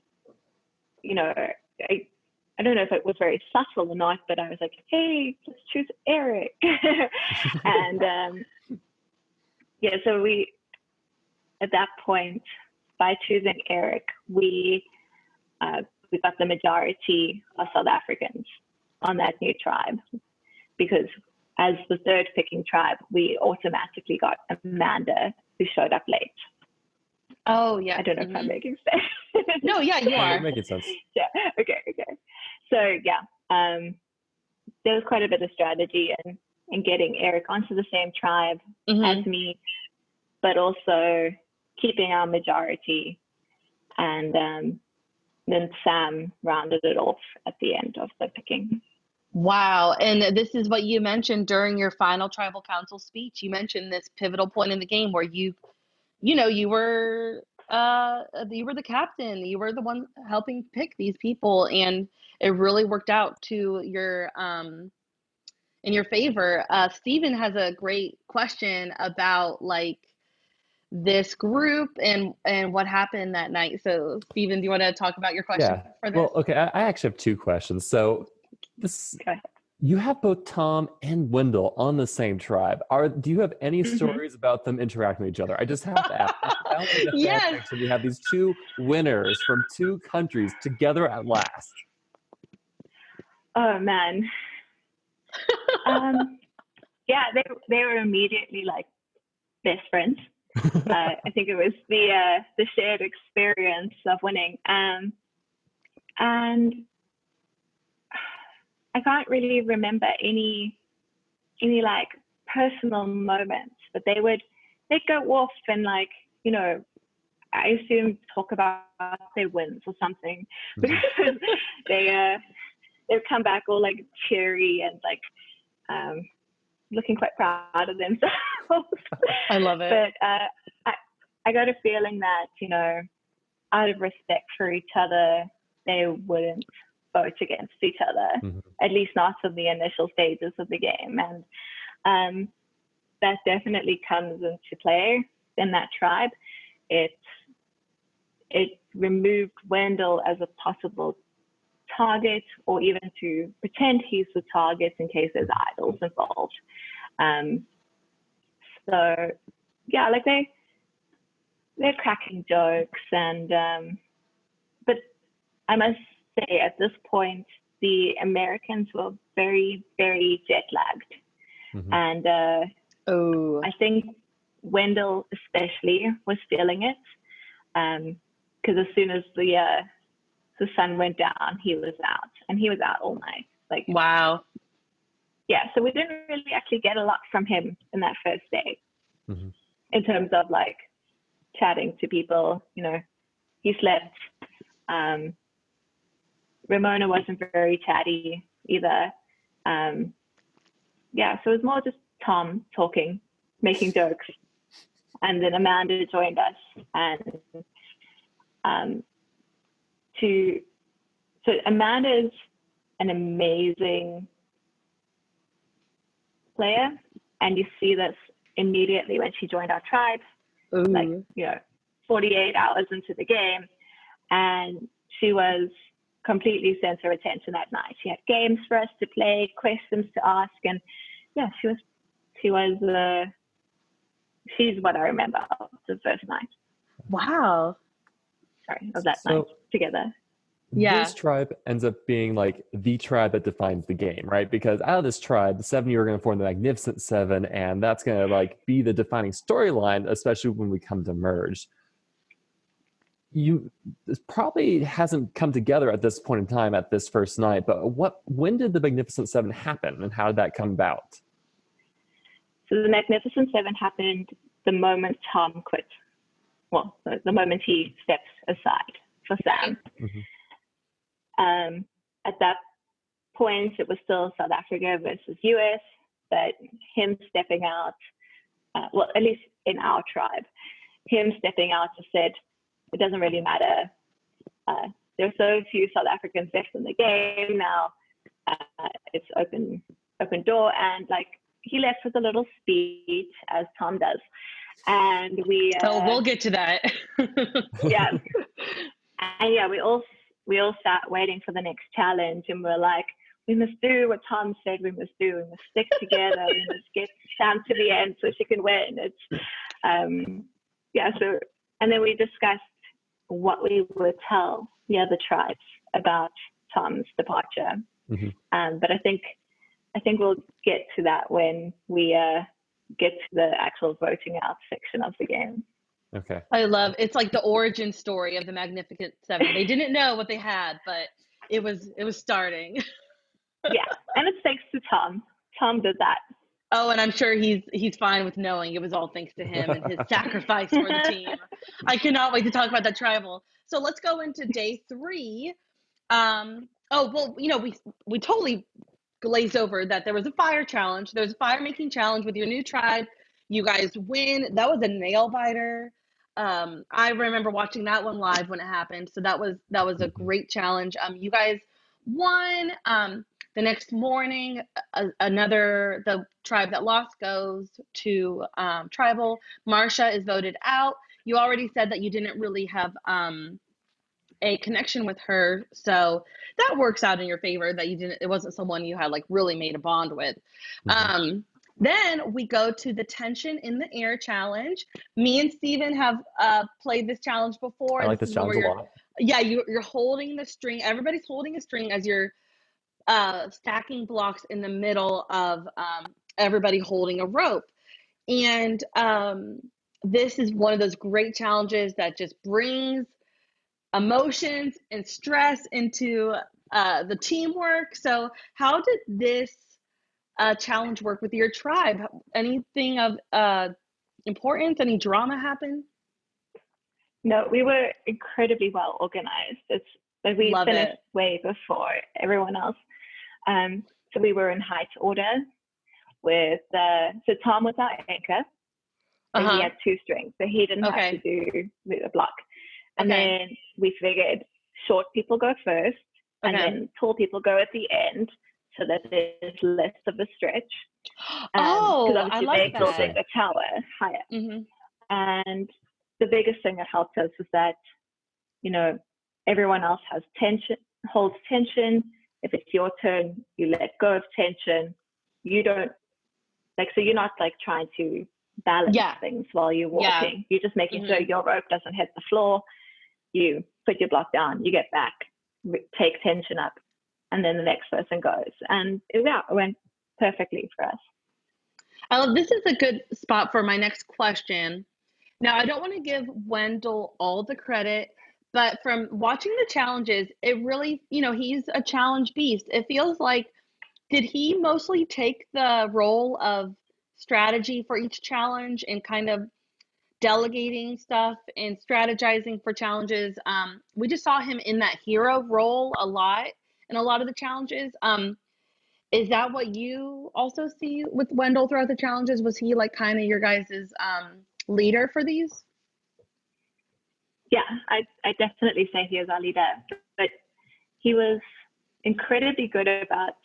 I don't know if it was very subtle or not, but I was like, hey, let's choose Eric. And so we, at that point, by choosing Eric, we got the majority of South Africans on that new tribe, because as the third picking tribe, we automatically got Amanda, who showed up late. Oh, yeah. I don't know if I'm making sense. No, yeah, you are. You're making sense. Yeah. Okay. So there was quite a bit of strategy in getting Eric onto the same tribe as me, but also keeping our majority. And then Sam rounded it off at the end of the picking. Wow. And this is what you mentioned during your final tribal council speech. You mentioned this pivotal point in the game where you were the captain. You were the one helping pick these people, and it really worked out to your in your favor. Stephen has a great question about this group and what happened that night. So Stephen, do you want to talk about your question for this? Well, okay, I actually have two questions. So you have both Tom and Wendell on the same tribe. Do you have any stories about them interacting with each other? I just have to ask. Yes. We have these two winners from two countries together at last. Oh man. They were immediately like best friends. I think it was the shared experience of winning. And I can't really remember any like personal moments, but they'd go off and I assume talk about their wins or something, because they'd come back all like cheery and looking quite proud of themselves. I love it. But I got a feeling that, out of respect for each other, they wouldn't vote against each other, at least not in the initial stages of the game. And that definitely comes into play in that tribe. It removed Wendell as a possible target, or even to pretend he's the target in case there's idols involved. So yeah, they're cracking jokes, and but I must say at this point the Americans were very, very jet lagged, and I think Wendell especially was feeling it, because as soon as the sun went down, he was out, and he was out all night. Like, wow. Yeah, so we didn't really actually get a lot from him in that first day, in terms of like chatting to people. You know, he slept. Ramona wasn't very chatty either. Yeah, so it was more just Tom talking, making jokes, and then Amanda joined us, and so Amanda's an amazing player, and you see this immediately when she joined our tribe. Ooh. Like, 48 hours into the game, and she was completely center of attention that night. She had games for us to play, questions to ask, and yeah, she's what I remember of the first night. Wow. Sorry, of that night together. Yeah. This tribe ends up being like the tribe that defines the game, right? Because out of this tribe, the 7 you are going to form the Magnificent Seven, and that's going to like be the defining storyline, especially when we come to merge. This probably hasn't come together at this point in time at this first night, but when did the Magnificent Seven happen, and how did that come about? So the Magnificent Seven happened the moment Tom quit. Well, the moment he stepped aside for Sam. At that point, it was still South Africa versus US, but him stepping out, well, at least in our tribe, him stepping out just said, it doesn't really matter. There are so few South Africans left in the game now. It's open door, and like he left with a little speech, as Tom does, and we. We'll get to that. Yeah, and yeah, we all sat waiting for the next challenge, and we're like, we must do what Tom said we must do. We must stick together. We must get Sam to the end so she can win. It's yeah. So, and then we discussed what we would tell the other tribes about Tom's departure. But I think we'll get to that when we get to the actual voting out section of the game. Okay. I love it's like the origin story of the Magnificent Seven. They didn't know what they had, but it was starting. Yeah, and it's thanks to Tom. Tom did that. Oh, and I'm sure he's fine with knowing it was all thanks to him and his sacrifice for the team. I cannot wait to talk about that tribal. So let's go into day 3. We totally glazed over that there was a fire challenge. There was a fire making challenge with your new tribe. You guys win. That was a nail biter. I remember watching that one live when it happened. So that was a great challenge. You guys won. The next morning, the tribe that lost goes to tribal. Marsha is voted out. You already said that you didn't really have a connection with her, so that works out in your favor. That it wasn't someone you had like really made a bond with. Then we go to the tension in the air challenge. Me and Steven have played this challenge before. I like this challenge a lot. Yeah, you're holding the string. Everybody's holding a string as you're stacking blocks in the middle of everybody holding a rope. And this is one of those great challenges that just brings emotions and stress into the teamwork. So how did this challenge work with your tribe? Anything of importance? Any drama happen? No, we were incredibly well organized. We finished way before everyone else. So we were in height order with, so Tom was our anchor, and he had 2 strings, so he didn't have to do the block. And then we figured short people go first, and then tall people go at the end, so that there's less of a stretch. I like that. Built a tower higher. And the biggest thing that helped us was that, everyone else has tension, holds tension. If it's your turn, you let go of tension. You don't so you're not like trying to balance things while you're walking. You're just making sure your rope doesn't hit the floor. You put your block down, you get back, take tension up, and then the next person goes. And it went perfectly for us. This is a good spot for my next question. Now, I don't want to give Wendell all the credit, but from watching the challenges, it really, he's a challenge beast. It feels like, did he mostly take the role of strategy for each challenge and kind of delegating stuff and strategizing for challenges? We just saw him in that hero role a lot in a lot of the challenges. Is that what you also see with Wendell throughout the challenges? Was he like kind of your guys' leader for these? Yeah, I definitely say he is our leader, but he was incredibly good about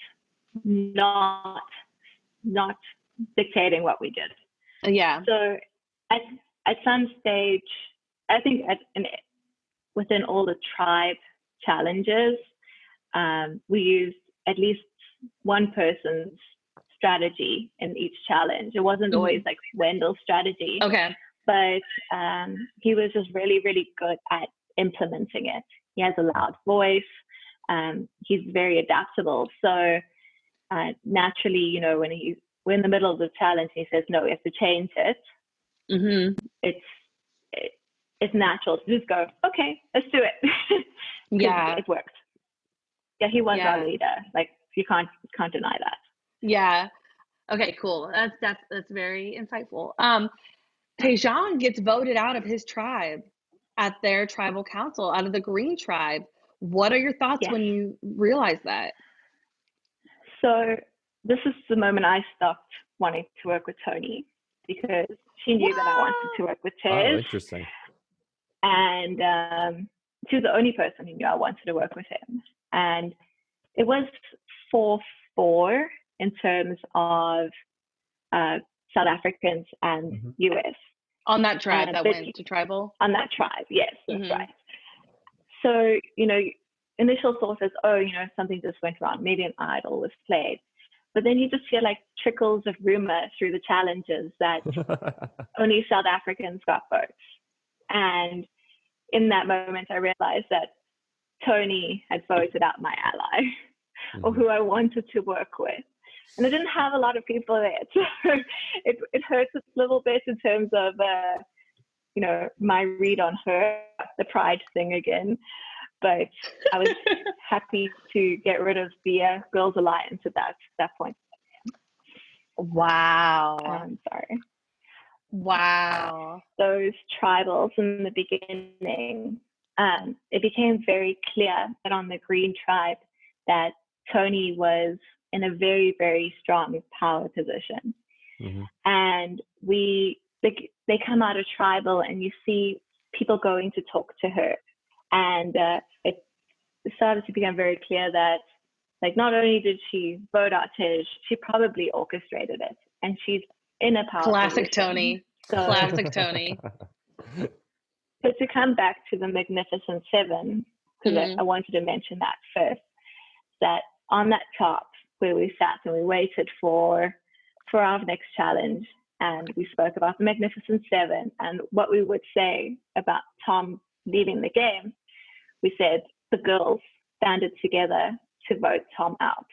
not dictating what we did. Yeah. So at some stage, I think within all the tribe challenges, we used at least one person's strategy in each challenge. It wasn't always like Wendell's strategy. Okay. But he was just really, really good at implementing it. He has a loud voice. He's very adaptable. So naturally, when we're in the middle of the challenge, he says, no, we have to change it. It's natural to just go, okay, let's do it. Yeah. It worked. Yeah, he was our leader. Like, you can't deny that. Yeah. Okay, cool. That's very insightful. Tejan gets voted out of his tribe at their tribal council, out of the Green tribe. What are your thoughts when you realize that? So this is the moment I stopped wanting to work with Tony, because she knew that I wanted to work with Tez. Oh, interesting. And she was the only person who knew I wanted to work with him. And it was 4-4 in terms of South Africans and US. On that tribe that went to tribal? On that tribe, yes, that's right. So, initial thought is, something just went wrong. Maybe an idol was played. But then you just hear like trickles of rumor through the challenges that only South Africans got votes. And in that moment, I realized that Tony had voted out my ally or who I wanted to work with. And I didn't have a lot of people there. So it hurts a little bit in terms of, my read on her, the pride thing again. But I was happy to get rid of the Girls Alliance at that point. Wow. I'm sorry. Wow. Those tribals in the beginning, it became very clear that on the Green tribe that Tony was in a very, very strong power position. And they come out of tribal and you see people going to talk to her. And it started to become very clear that, like, not only did she vote out Tish, she probably orchestrated it. And she's in a power Classic position. Tony. Classic Tony. But to come back to the Magnificent Seven, because I wanted to mention that first, that on that top where we sat and we waited for our next challenge, and we spoke about the Magnificent Seven and what we would say about Tom leaving the game, we said the girls banded together to vote Tom out.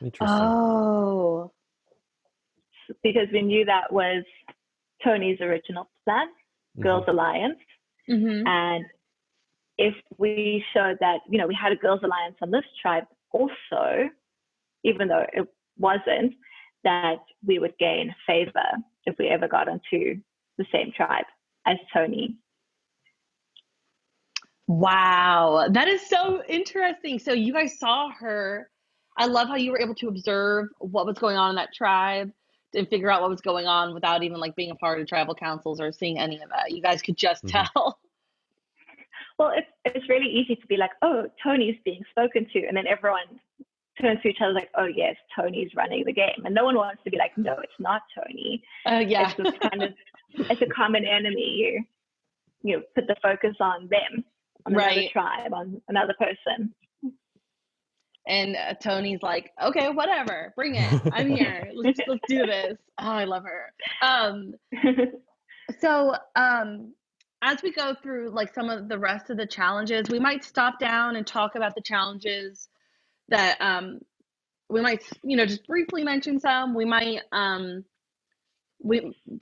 Interesting. Oh. Because we knew that was Tony's original plan, Girls Alliance. And if we showed that, we had a Girls Alliance on this tribe also, even though it wasn't, that we would gain favor if we ever got onto the same tribe as Tony. Wow, that is so interesting. So you guys saw her. I love how you were able to observe what was going on in that tribe and figure out what was going on without even like being a part of tribal councils or seeing any of that. You guys could just tell. Well, it's really easy to be like, oh, Tony's being spoken to, and then everyone turns to each other like, oh yes, Tony's running the game, and no one wants to be like, no, it's not Tony. Yeah, it's just kind of it's a common enemy. You put the focus on them, on another tribe, on another person. And Tony's like, okay, whatever, bring it. I'm here. Let's do this. Oh, I love her. So as we go through like some of the rest of the challenges, we might stop down and talk about the challenges that we might, just briefly mention some. We might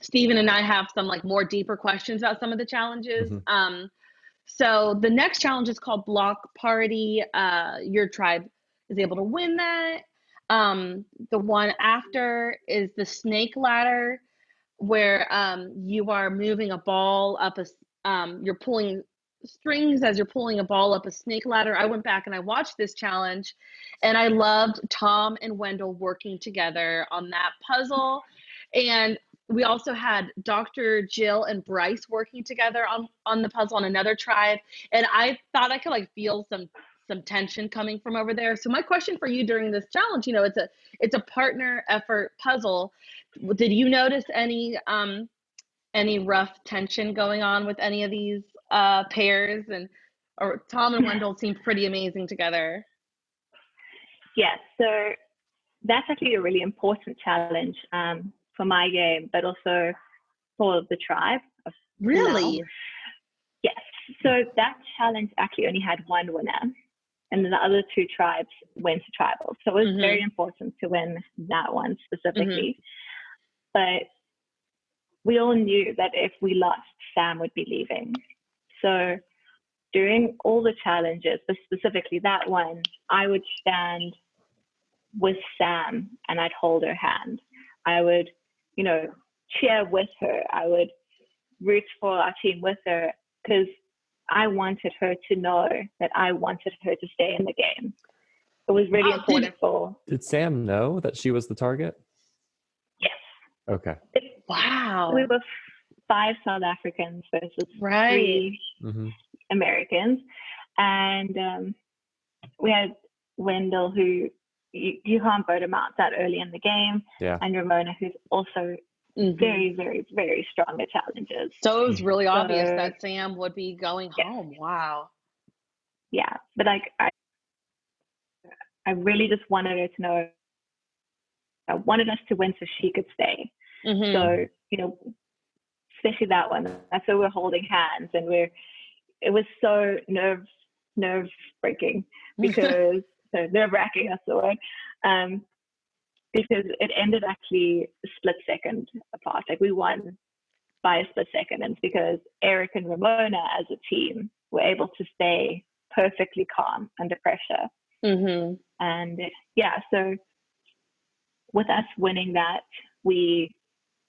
Steven and I have some like more deeper questions about some of the challenges. Mm-hmm. So the next challenge is called Block Party. Your tribe is able to win that. The one after is the snake ladder, where you are moving a ball up you're pulling strings as you're pulling a ball up a snake ladder. I went back and I watched this challenge, and I loved Tom and Wendell working together on that puzzle. And we also had Dr. Jill and Bryce working together on the puzzle on another tribe. And I thought I could like feel some tension coming from over there. So my question for you during this challenge, it's a partner effort puzzle. Did you notice any rough tension going on with any of these pairs? Or Tom and Wendell seemed pretty amazing together. Yes, so that's actually a really important challenge for my game, but also for the tribe. Really? Now. Yes. So that challenge actually only had one winner, and the other two tribes went to tribal. So it was very important to win that one specifically. But we all knew that if we lost, Sam would be leaving. So during all the challenges, but specifically that one, I would stand with Sam and I'd hold her hand. I would, cheer with her. I would root for our team with her, because I wanted her to know that I wanted her to stay in the game. It was really important for... Did Sam know that she was the target? Yes. Okay. Wow. We were 5 South Africans versus 3 Americans. And we had Wendell, who you can't vote him out that early in the game. Yeah. And Ramona, who's also very, very, very strong at challenges. So it was really obvious that Sam would be going home. Wow. Yeah. But I really just wanted her to know. I wanted us to win so she could stay. So, especially that one. That's why we're holding hands, and it was so nerve breaking because nerve-wracking, that's the word. Because it ended actually a split second apart. Like we won by a split second, and it's because Eric and Ramona as a team were able to stay perfectly calm under pressure. And so with us winning that, we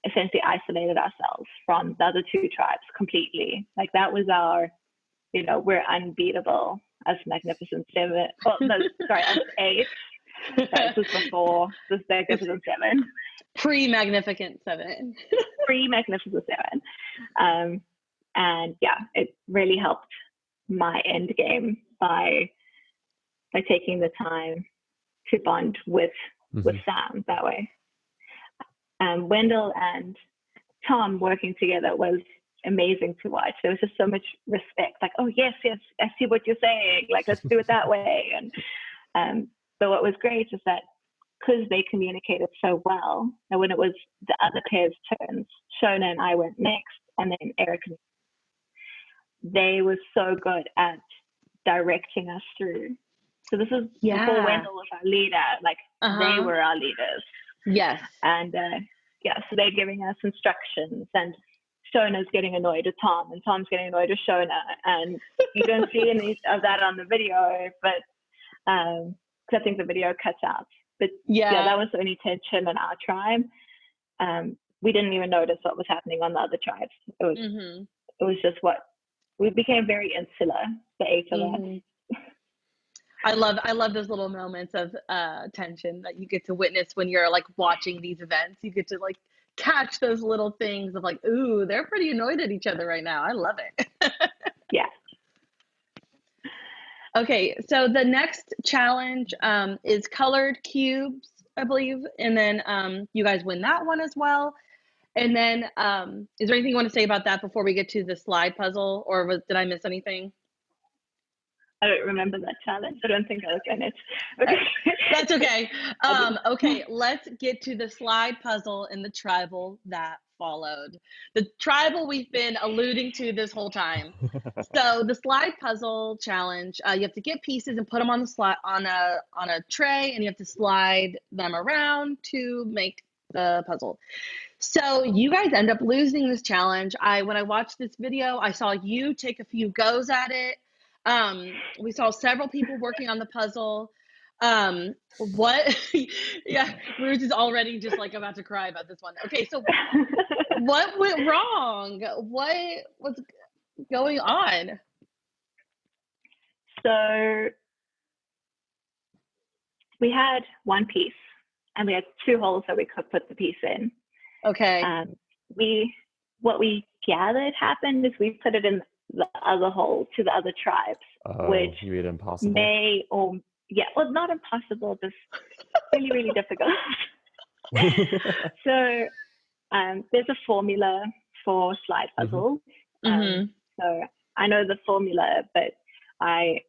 essentially isolated ourselves from the other 2 tribes completely. Like that was our, we're unbeatable as Magnificent 7. Oh, no, sorry, as 8. This was before this Magnificent 7. Pre-Magnificent 7. Pre-Magnificent 7. And yeah, it really helped my end game by taking the time to bond with Sam that way. Wendell and Tom working together was amazing to watch. There was just so much respect. Like, oh yes, I see what you're saying. Like, let's do it that way. And but what was great is that because they communicated so well, and when it was the other pair's turns, Shona and I went next, and then Eric, they were so good at directing us through. So this is before Wendell was our leader. Like they were our leaders. Yes. And so they're giving us instructions, and Shona's getting annoyed at Tom, and Tom's getting annoyed at Shona, and you don't see any of that on the video, but because I think the video cuts out. But that was the only tension in our tribe. We didn't even notice what was happening on the other tribes. It was just we became very insular, the 8 of us. I love those little moments of tension that you get to witness when you're like watching these events. You get to like catch those little things of like, ooh, they're pretty annoyed at each other right now. I love it. Yeah. Okay, so the next challenge is colored cubes, I believe, and then you guys win that one as well. And then is there anything you want to say about that before we get to the slide puzzle, or did I miss anything? I don't remember that challenge. I don't think I was in it. Okay. That's okay. Okay, let's get to the slide puzzle and the tribal that followed. The tribal we've been alluding to this whole time. So the slide puzzle challenge, you have to get pieces and put them on the slide on a tray, and you have to slide them around to make the puzzle. So you guys end up losing this challenge. When I watched this video, I saw you take a few goes at it. We saw several people working on the puzzle. What? Yeah, Ruth is already just like about to cry about this one. Okay, so what went wrong? What was going on? So we had one piece, and we had two holes that we could put the piece in. Okay. What we gathered happened is we put it in the other hole to the other tribes, which you made it impossible. Well, not impossible, just really, really difficult. So there's a formula for slide puzzles. So I know the formula, but I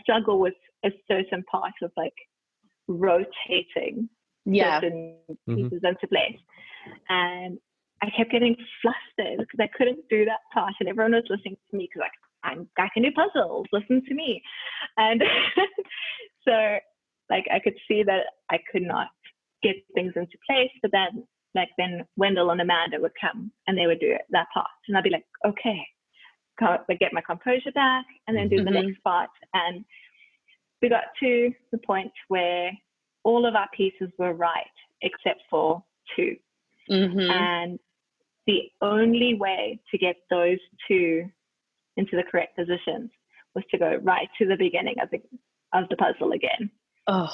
struggle with a certain part of like rotating certain pieces into place. And I kept getting flustered because I couldn't do that part, and everyone was listening to me because I can do puzzles, listen to me. And so like I could see that I could not get things into place, but then Wendell and Amanda would come and they would do that part, and I'd be like, okay, get my composure back and then do the next part. And we got to the point where all of our pieces were right except for two. And the only way to get those two into the correct positions was to go right to the beginning of the puzzle again. So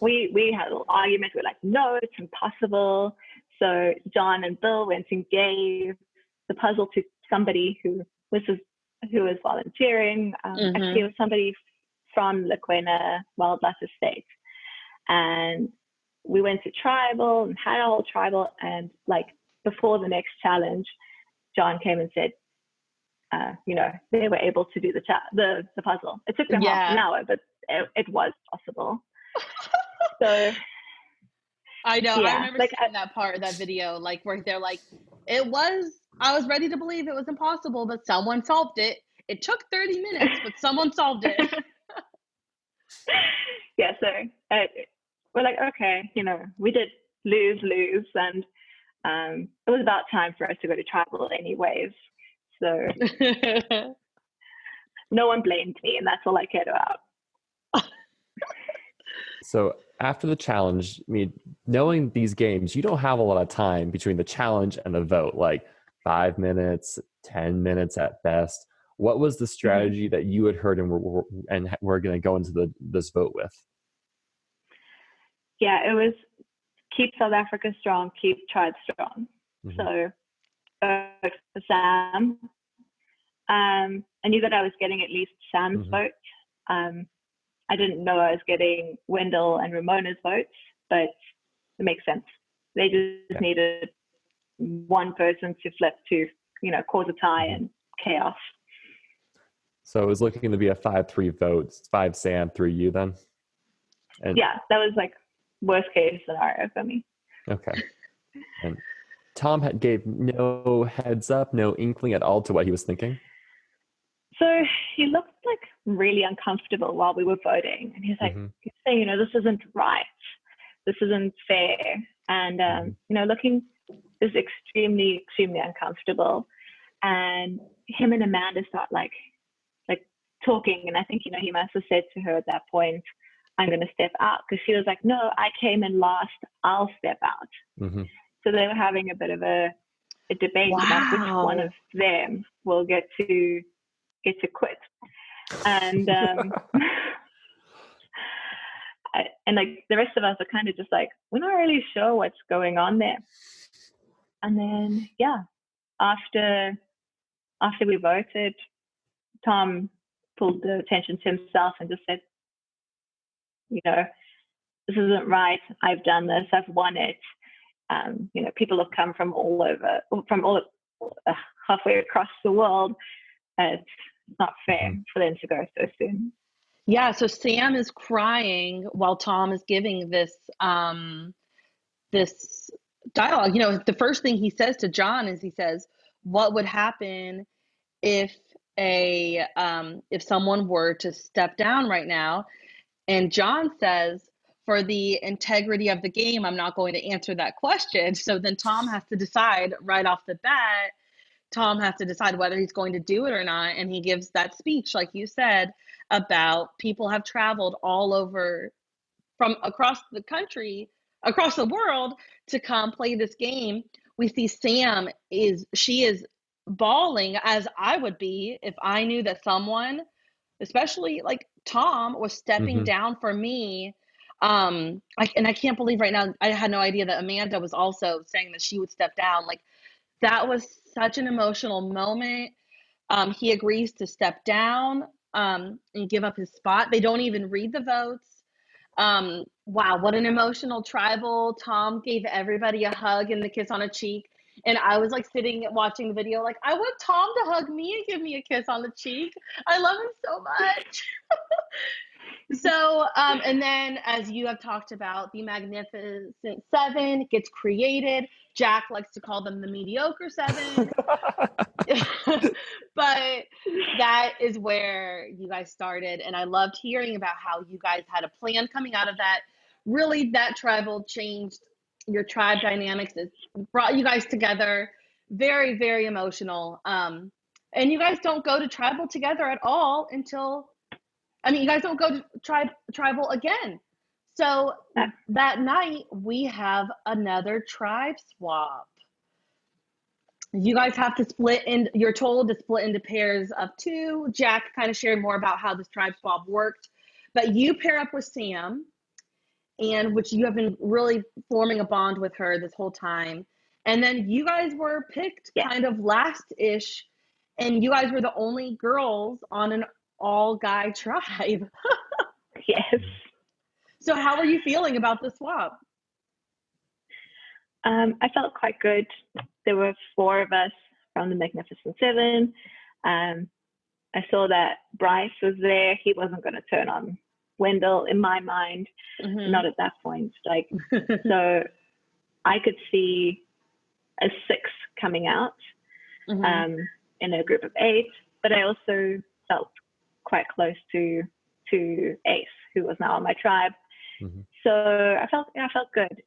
we had a little argument. We're like, no, it's impossible. So John and Bill went and gave the puzzle to somebody who was volunteering. Actually, it was somebody from Lequena Wildlife Estate. And we went to tribal and had a whole tribal. And like before the next challenge, John came and said, they were able to do the puzzle. It took them half an hour, but it was possible. So I know. I remember seeing that part of that video, like where they're like, I was ready to believe it was impossible, but someone solved it. It took 30 minutes, but someone solved it. So we're like, okay, we did lose, and it was about time for us to go to tribal anyways. So no one blamed me, and that's all I cared about. So after the challenge, knowing these games, you don't have a lot of time between the challenge and the vote, like 5 minutes, 10 minutes at best. What was the strategy that you had heard and we're going to go into this vote with? Yeah, it was keep South Africa strong, keep tribes strong. So for Sam, I knew that I was getting at least Sam's vote. I didn't know I was getting Wendell and Ramona's votes, but it makes sense. They just needed one person to flip to, cause a tie and chaos. So it was looking to be a 5-3 vote, 5 Sam, 3 you then? And that was like worst case scenario for me. Okay. And Tom gave no heads up, no inkling at all to what he was thinking? So he looked like really uncomfortable while we were voting. And he's like, he's saying, this isn't right. This isn't fair. And, looking just extremely, extremely uncomfortable. And him and Amanda start like talking. And I think, he must have said to her at that point, I'm going to step out. Because she was like, no, I came in last. I'll step out. So they were having a bit of a debate about which one of them will get to quit. And and like the rest of us are kind of just like, we're not really sure what's going on there. And then after we voted, Tom pulled the attention to himself and just said, this isn't right. I've done this. I've won it. People have come from all halfway across the world. It's not fair for them to go so soon. Yeah, so Sam is crying while Tom is giving this this dialogue. The first thing he says to John is he says, "What would happen if someone were to step down right now?" And John says, for the integrity of the game, I'm not going to answer that question. So then Tom has to decide right off the bat. Tom has to decide whether he's going to do it or not. And he gives that speech, like you said, about people have traveled all over from across the country, across the world to come play this game. We see Sam she is bawling, as I would be if I knew that someone, especially like Tom, was stepping down for me. I can't believe right now, I had no idea that Amanda was also saying that she would step down. Like, that was such an emotional moment. He agrees to step down and give up his spot. They don't even read the votes. Wow, what an emotional tribal. Tom gave everybody a hug and the kiss on a cheek. And I was like sitting watching the video, like, I want Tom to hug me and give me a kiss on the cheek. I love him so much. So, and then as you have talked about, the Magnificent Seven gets created. Jack likes to call them the Mediocre Seven. But that is where you guys started. And I loved hearing about how you guys had a plan coming out of that. Really, that tribal changed your tribe dynamics. It brought you guys together. Very, very emotional. And you guys don't go to tribal together at all until, you guys don't go to tribal again. So that night we have another tribe swap. You guys have to you're told to split into pairs of two. Jack kind of shared more about how this tribe swap worked, but you pair up with Sam, and which you have been really forming a bond with her this whole time. And then you guys were picked kind of last-ish, and you guys were the only girls on an all-guy tribe. Yes. So how are you feeling about the swap? I felt quite good. There were 4 of us from the Magnificent Seven. I saw that Bryce was there. He wasn't going to turn on Wendell in my mind, not at that point. Like, so I could see a 6 coming out in a group of 8, but I also felt quite close to Ace, who was now on my tribe. So I felt good.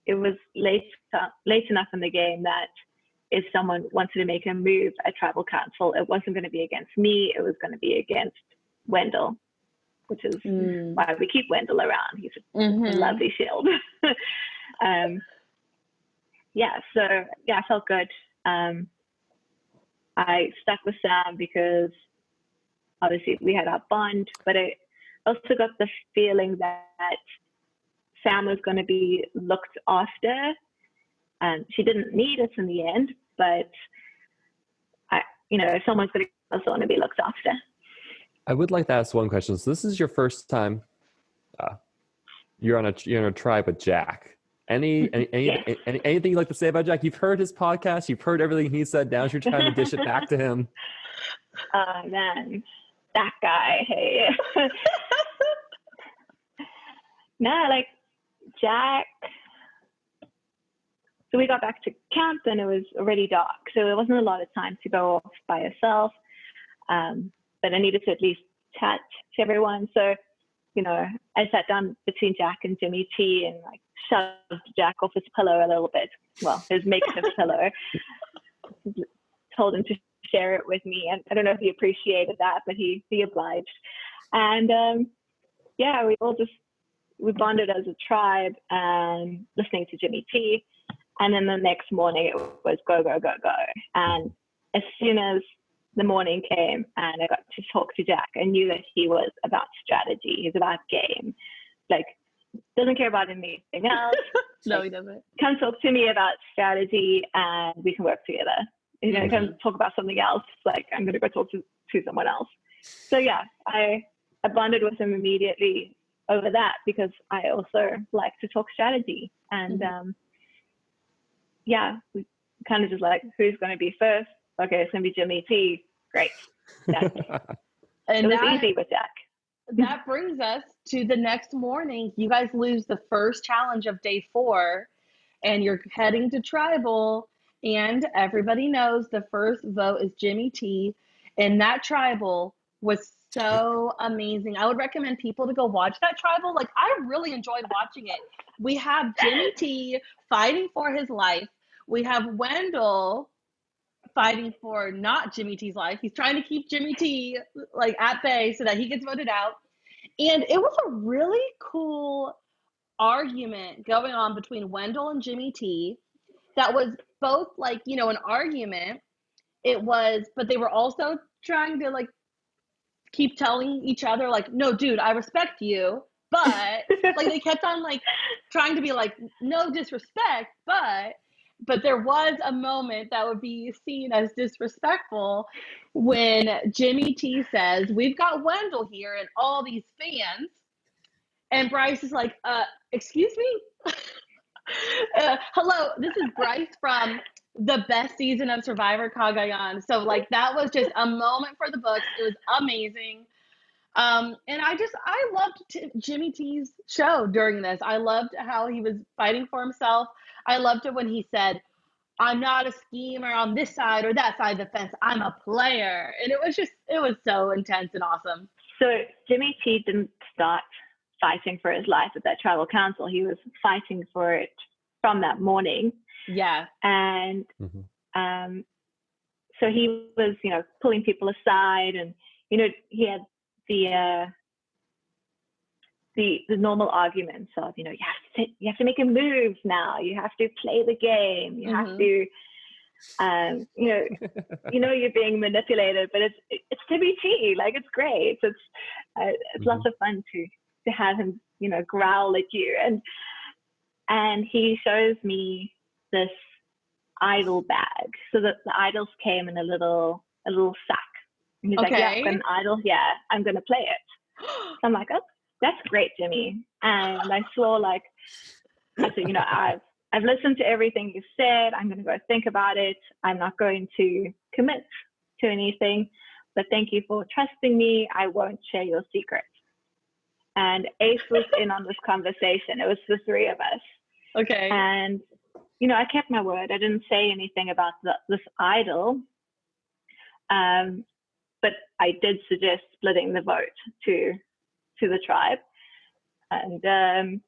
It was late enough in the game that if someone wanted to make a move at tribal council, it wasn't going to be against me. It was going to be against Wendell, which is why we keep Wendell around. He's a lovely shield. I felt good. I stuck with Sam because obviously we had our bond, but I also got the feeling that Sam was going to be looked after. She didn't need us in the end, but someone's going to also want to be looked after. I would like to ask one question. So this is your first time you're on a tribe with Jack. Anything you'd like to say about Jack? You've heard his podcast. You've heard everything he said. Now you're trying to dish it back to him. Man, that guy. Hey. No, like Jack. So we got back to camp and it was already dark. So there wasn't a lot of time to go off by yourself. But I needed to at least chat to everyone. So, I sat down between Jack and Jimmy T and like shoved Jack off his pillow a little bit. Well, his makeshift pillow. Told him to share it with me. And I don't know if he appreciated that, but he obliged. And we bonded as a tribe and listening to Jimmy T. And then the next morning it was go, go, go, go. And as soon as the morning came and I got to talk to Jack, I knew that he was about strategy. He's about game. Like, doesn't care about anything else. No, he doesn't. Come talk to me about strategy and we can work together. He's going to come talk about something else. Like, I'm going to go talk to someone else. So yeah, I bonded with him immediately over that because I also like to talk strategy. And we kind of just like, who's going to be first? Okay, it's going to be Jimmy T. Great. And it was easy with Jack. That brings us to the next morning. You guys lose the first challenge of day 4 and you're heading to tribal, and everybody knows the first vote is Jimmy T. And that tribal was so amazing. I would recommend people to go watch that tribal. Like, I really enjoyed watching it. We have Jimmy T fighting for his life. We have Wendell fighting for not Jimmy T's life. He's trying to keep Jimmy T like at bay so that he gets voted out. And it was a really cool argument going on between Wendell and Jimmy T that was both like, you know, an argument. It was, but they were also trying to like keep telling each other like, no, dude, I respect you, but like they kept on like trying to be like, no disrespect, but there was a moment that would be seen as disrespectful when Jimmy T says, we've got Wendell here and all these fans, and Bryce is like, excuse me? Hello, this is Bryce from the best season of Survivor Cagayan. So like that was just a moment for the books. It was amazing. And I loved Jimmy T's show during this. I loved how he was fighting for himself. I loved it when he said, I'm not a schemer on this side or that side of the fence. I'm a player. And it was so intense and awesome. So Jimmy T didn't start fighting for his life at that tribal council. He was fighting for it from that morning. Yeah. And so he was, you know, pulling people aside, and, you know, he had the normal arguments of, you know, you have to make a move now. You have to play the game. You have to, you know, you're being manipulated, but it's Jimmy T. Like, it's great. It's lots of fun to have him, you know, growl at you. And he shows me this idol bag. So that the idols came in a little sack. And he's like, yeah, I've got an idol. Yeah, I'm going to play it. So I'm like, oh, that's great, Jimmy. And I swore, like, I said, you know, I've listened to everything you said. I'm going to go think about it. I'm not going to commit to anything, but thank you for trusting me. I won't share your secret. And Ace was in on this conversation. It was the three of us. Okay. And, you know, I kept my word. I didn't say anything about this idol. But I did suggest splitting the vote to the tribe. And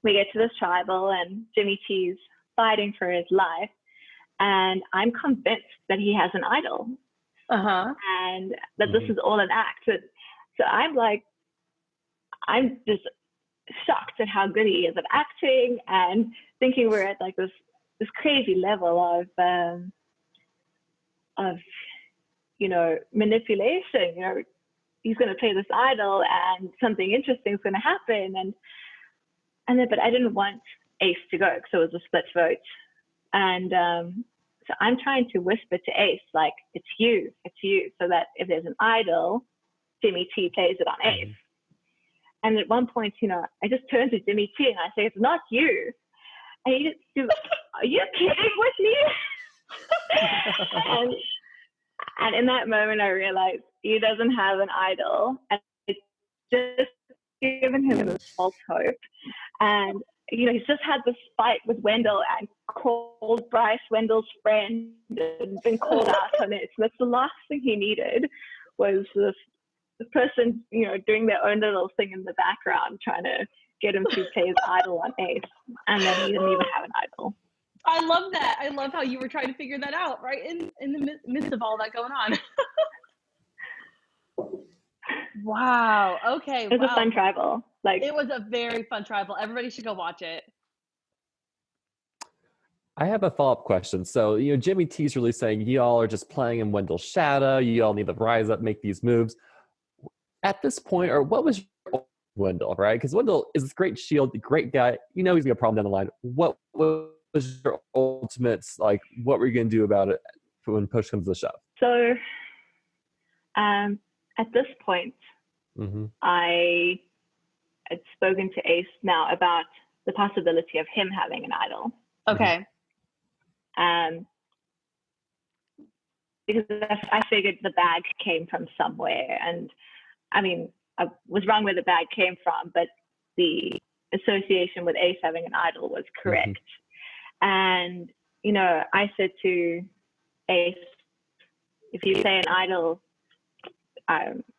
we get to this tribal, and Jimmy T's fighting for his life. And I'm convinced that he has an idol. And that this is all an act. So I'm like, I'm just shocked at how good he is at acting, and thinking we're at like this crazy level of you know, manipulation. You know, he's going to play this idol and something interesting is going to happen. And then, but I didn't want Ace to go because it was a split vote. And so I'm trying to whisper to Ace, like, it's you, so that if there's an idol, Jimmy T plays it on Ace. And at one point, you know, I just turn to Jimmy T and I say, it's not you. And he just, are you kidding with me? And in that moment, I realized he doesn't have an idol, and it's just given him this false hope. And, you know, he's just had this fight with Wendell and called Bryce Wendell's friend and been called out on it. So that's the last thing he needed, was this person, you know, doing their own little thing in the background, trying to get him to play his idol on Ace. And then he didn't even have an idol. I love that. I love how you were trying to figure that out right in the midst of all that going on. Wow. Okay. It was a fun tribal. Like, it was a very fun tribal. Everybody should go watch it. I have a follow-up question. So, you know, Jimmy T's really saying y'all are just playing in Wendell's shadow. You all need to rise up, make these moves. At this point, or what was Wendell, right? Because Wendell is this great shield, great guy. You know he's got a problem down the line. What was your ultimate, like, what were you going to do about it when push comes to shove? So at this point, I had spoken to Ace now about the possibility of him having an idol. Okay. Because I figured the bag came from somewhere. And I mean, I was wrong where the bag came from, but the association with Ace having an idol was correct. And, you know, I said to Ace, if you say an idol,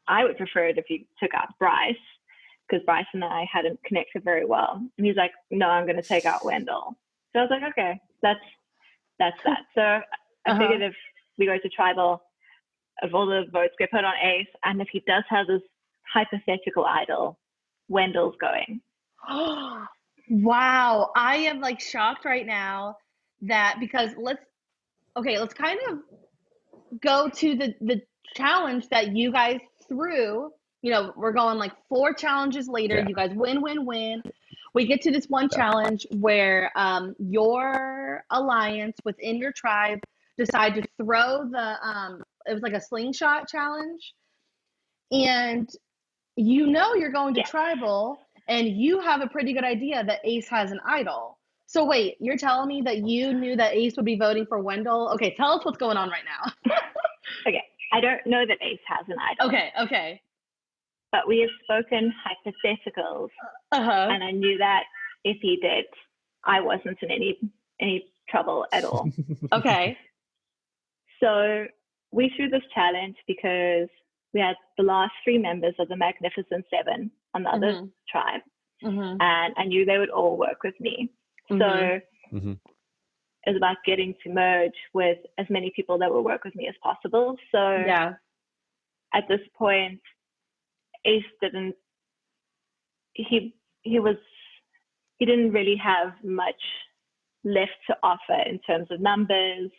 I would prefer it if you took out Bryce, because Bryce and I hadn't connected very well. And he's like, no, I'm going to take out Wendell. So I was like, okay, that's that. So I figured if we go to tribal, if all the votes get put on Ace, and if he does have this hypothetical idol, Wendell's going. Wow. I am like shocked right now that, because let's kind of go to the challenge that you guys threw. We're going like 4 challenges later. You guys win. We get to this one challenge where your alliance within your tribe decide to throw it was like a slingshot challenge. And you're going to tribal, and you have a pretty good idea that Ace has an idol. So wait, you're telling me that you knew that Ace would be voting for Wendell? Okay, tell us what's going on right now. Okay, I don't know that Ace has an idol. Okay. But we have spoken hypotheticals, and I knew that if he did, I wasn't in any trouble at all. Okay. So we threw this challenge because we had the last 3 members of the Magnificent Seven on the other tribe, and I knew they would all work with me. So it was about getting to merge with as many people that would work with me as possible. So at this point, Ace didn't really have much left to offer in terms of numbers.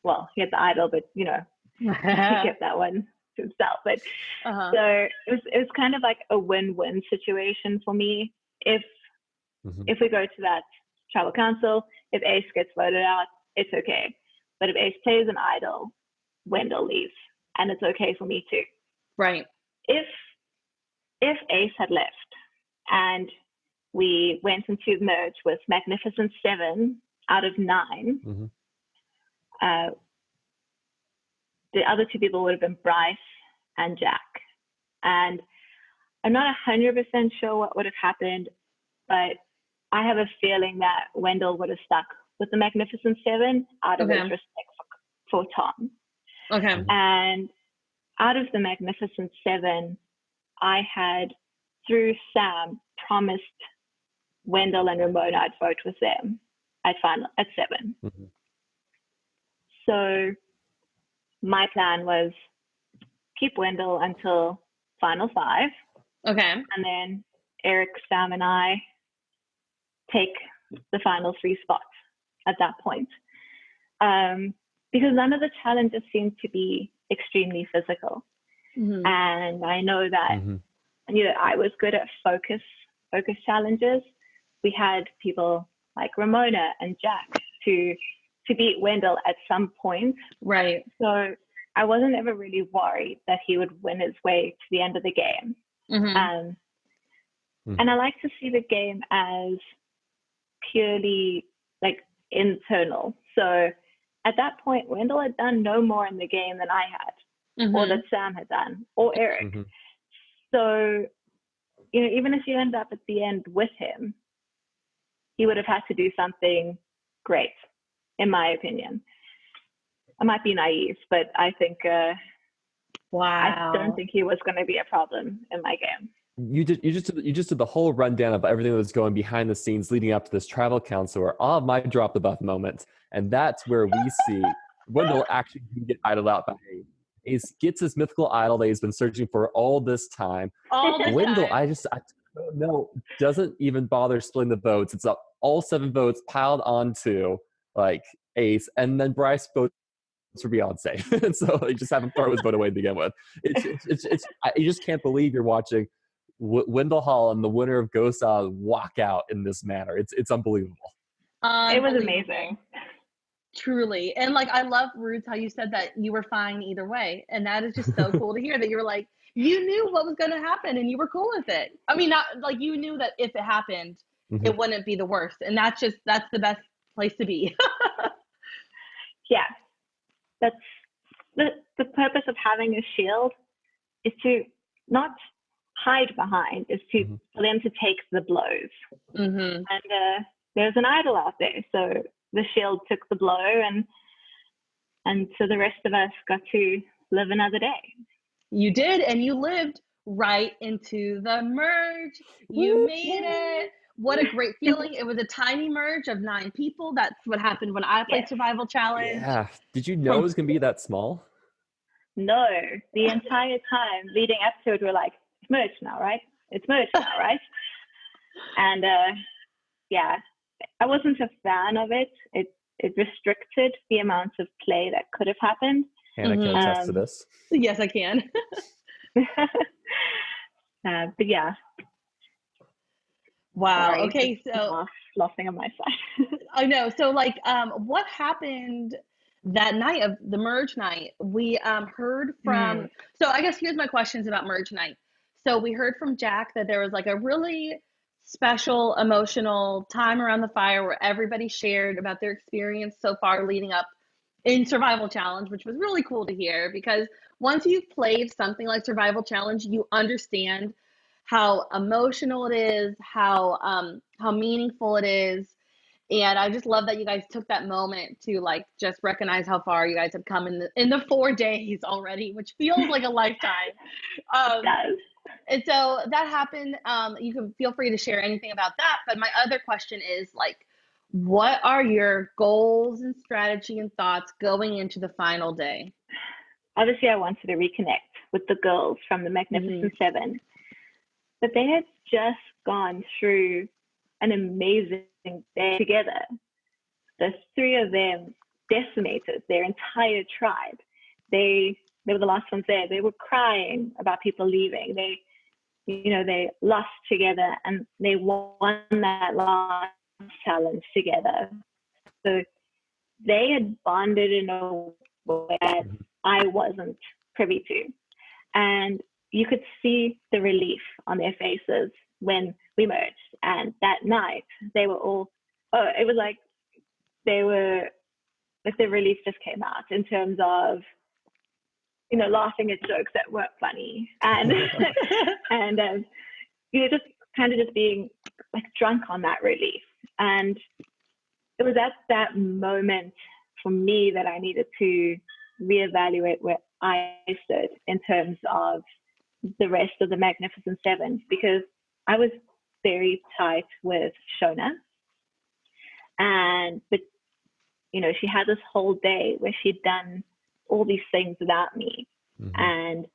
Well, he had the idol, but he kept that one to himself. But so it was kind of like a win-win situation for me. If we go to that tribal council, if Ace gets voted out, it's okay. But if Ace plays an idol, Wendell leaves, and it's okay for me too. Right. If Ace had left and we went into merge with Magnificent Seven out of 9, the other 2 people would have been Bryce and Jack. And I'm not 100% sure what would have happened, but I have a feeling that Wendell would have stuck with the Magnificent Seven out of his respect for Tom. Okay. And out of the Magnificent Seven, I had, through Sam, promised Wendell and Ramona I'd vote with them at 7. So my plan was keep Wendell until final 5. Okay. And then Eric, Sam, and I take the final 3 spots at that point. Because none of the challenges seemed to be extremely physical. And I know that I was good at focus challenges. We had people like Ramona and Jack to beat Wendell at some point. Right. So I wasn't ever really worried that he would win his way to the end of the game. And I like to see the game as purely like internal. So at that point, Wendell had done no more in the game than I had, or that Sam had done, or Eric. So, even if you end up at the end with him, he would have had to do something great, in my opinion. I might be naive, but I think, I don't think he was going to be a problem in my game. You just did the whole rundown of everything that was going behind the scenes leading up to this tribal council, or all of my drop the buff moments, and that's where we see Wendell actually get idled out by Ace. Ace gets his mythical idol that he's been searching for all this time. Wendell, I don't know, doesn't even bother splitting the votes. It's all 7 votes piled onto like Ace, and then Bryce votes for Beyonce, and so they just have him throw his vote away to begin with. It's you just can't believe you're watching Wendell Hall and the winner of Ghost walk out in this manner. It's unbelievable. It was amazing. Truly. And like, I love, Rudez, how you said that you were fine either way. And that is just so cool to hear that you were like, you knew what was going to happen and you were cool with it. I mean, not like you knew that if it happened, it wouldn't be the worst. And that's the best place to be. Yeah. That's the purpose of having a shield is to not hide behind, is to for them to take the blows. And there's an idol out there, so the shield took the blow, and so the rest of us got to live another day. You did, and you lived right into the merge. You made it. What a great feeling. It was a tiny merge of 9 people. That's what happened when I played Survival Challenge. Yeah. Did you know it was going to be that small? No, the entire time leading up to it, we're like, it's merged now, right? It's merged now, right? And yeah, I wasn't a fan of it. It restricted the amount of play that could have happened. Hannah can attest to this. Yes, I can. But yeah. Wow. Sorry, okay, so laughing on my side. I know. So like, what happened that night of the merge night? We heard from. So I guess here's my questions about merge night. So we heard from Jack that there was like a really special emotional time around the fire where everybody shared about their experience so far leading up in Survival Challenge, which was really cool to hear, because once you've played something like Survival Challenge, you understand how emotional it is, how meaningful it is. And I just love that you guys took that moment to like just recognize how far you guys have come in the 4 days already, which feels like a lifetime. It does. And so that happened. You can feel free to share anything about that. But my other question is like, what are your goals and strategy and thoughts going into the final day? Obviously, I wanted to reconnect with the girls from the Magnificent Seven, but they had just gone through an amazing day together. The 3 of them decimated their entire tribe. They were the last ones there. They were crying about people leaving. They lost together and they won that last challenge together. So they had bonded in a way that I wasn't privy to. And you could see the relief on their faces when we merged. And that night, they were all, it was like they were, like the relief just came out in terms of, laughing at jokes that weren't funny. And, and just kind of just being like drunk on that relief. And it was at that moment for me that I needed to reevaluate where I stood in terms of the rest of the Magnificent Seven, because I was very tight with Shona. But she had this whole day where she'd done all these things without me. And,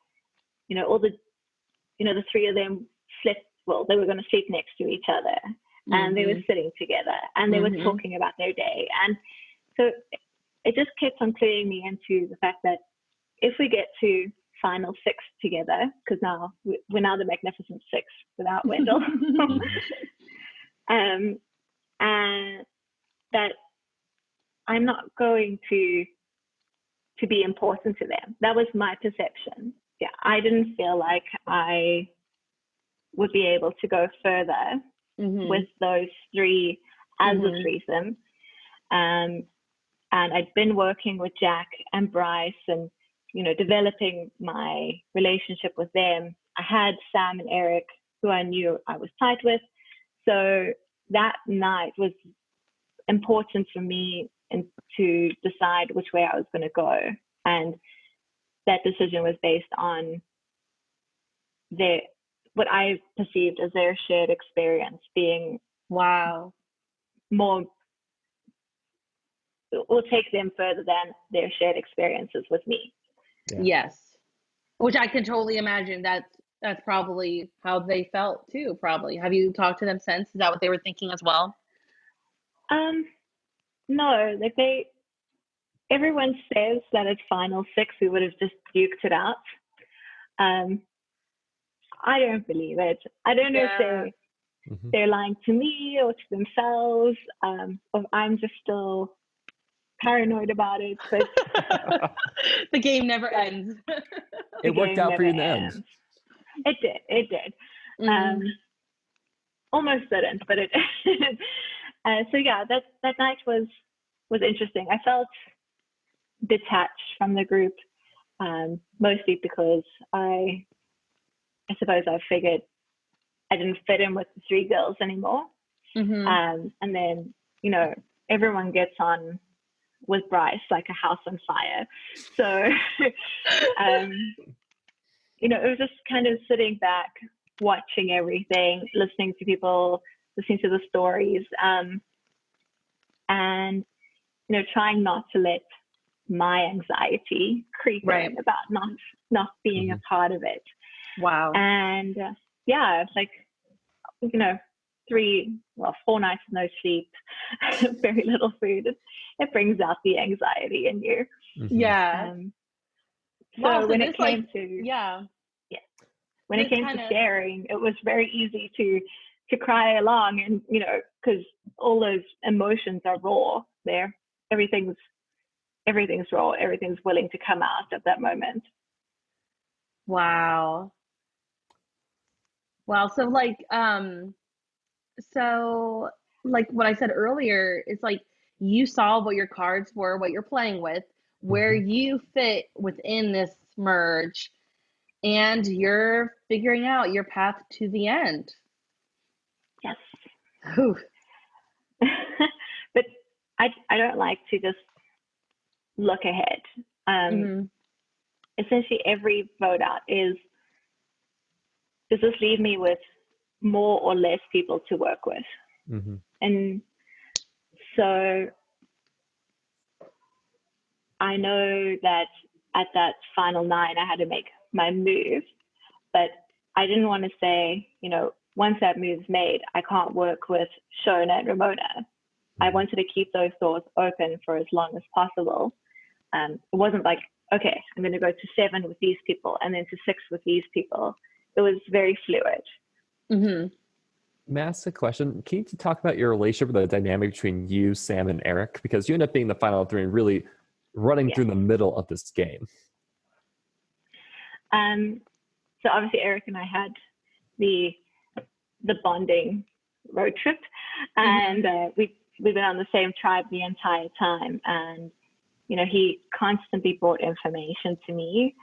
all the 3 of them slept, well, they were going to sleep next to each other. And they were sitting together and they were talking about their day. And so it just kept on cluing me into the fact that if we get to final 6 together, because now we're now the Magnificent 6 without Wendell, and that I'm not going to be important to them. That was my perception. Yeah, I didn't feel like I would be able to go further with those 3 as a threesome. And I'd been working with Jack and Bryce and, developing my relationship with them. I had Sam and Eric, who I knew I was tight with. So that night was important for me and to decide which way I was going to go. And that decision was based on what I perceived as their shared experience being more, will take them further than their shared experiences with me. Yeah. Yes. Which I can totally imagine that's probably how they felt too, probably. Have you talked to them since? Is that what they were thinking as well? No, like everyone says that at final 6 we would have just duked it out. I don't believe it. I don't know if they're lying to me or to themselves, or I'm just still paranoid about it. But the game never ends. It worked out for you in the end. It did. Almost didn't, but it. So yeah, that night was interesting. I felt detached from the group, mostly because I suppose I figured I didn't fit in with the 3 girls anymore. And then, everyone gets on with Bryce like a house on fire. So, you know, it was just kind of sitting back, watching everything, listening to people, listening to the stories, and, you know, trying not to let my anxiety creep in about not being a part of it. Wow. And yeah, it's like, you know, 4 nights of no sleep, very little food. It brings out the anxiety in you. Yeah. So when it came to when it came to sharing, it was very easy to cry along, and you know, because all those emotions are raw there. Everything's raw. Everything's willing to come out at that moment. Wow. So like what I said earlier, it's like you saw what your cards were, what you're playing with, where you fit within this merge, and you're figuring out your path to the end. Yes. Oof. But I don't like to just look ahead. Essentially, every vote out does this leave me with more or less people to work with? And so I know that at that final 9, I had to make my move, but I didn't want to say, you know, once that move's made, I can't work with Shona and Ramona. I wanted to keep those doors open for as long as possible. It wasn't like, okay, I'm going to go to 7 with these people and then to 6 with these people. It was very fluid. May I ask a question? Can you talk about your relationship with the dynamic between you, Sam, and Eric? Because you end up being the final 3 and really running through the middle of this game. So obviously Eric and I had the bonding road trip, and we've been on the same tribe the entire time. And you know, he constantly brought information to me,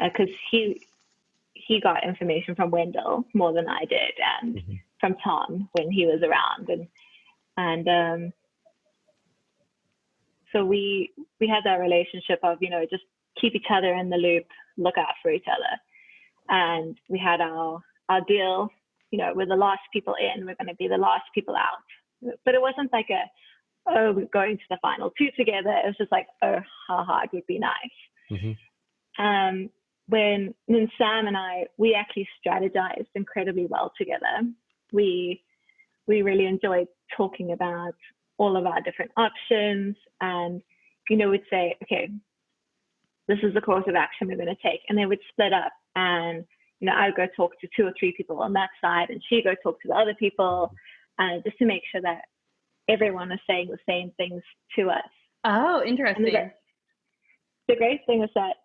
because he got information from Wendell more than I did, and from Tom when he was around, and so we had that relationship of, you know, just keep each other in the loop, look out for each other, and we had our deal. You know, we're the last people in, we're going to be the last people out. But it wasn't like we're going to the final 2 together. It was just like, oh, how hard would be nice. When Sam and I, we actually strategized incredibly well together. We really enjoyed talking about all of our different options, and, you know, we'd say, okay, this is the course of action we're going to take. And then we'd split up, and, you know, I would go talk to 2 or 3 people on that side, and she'd go talk to the other people, just to make sure that everyone is saying the same things to us. Oh, interesting. The great thing is that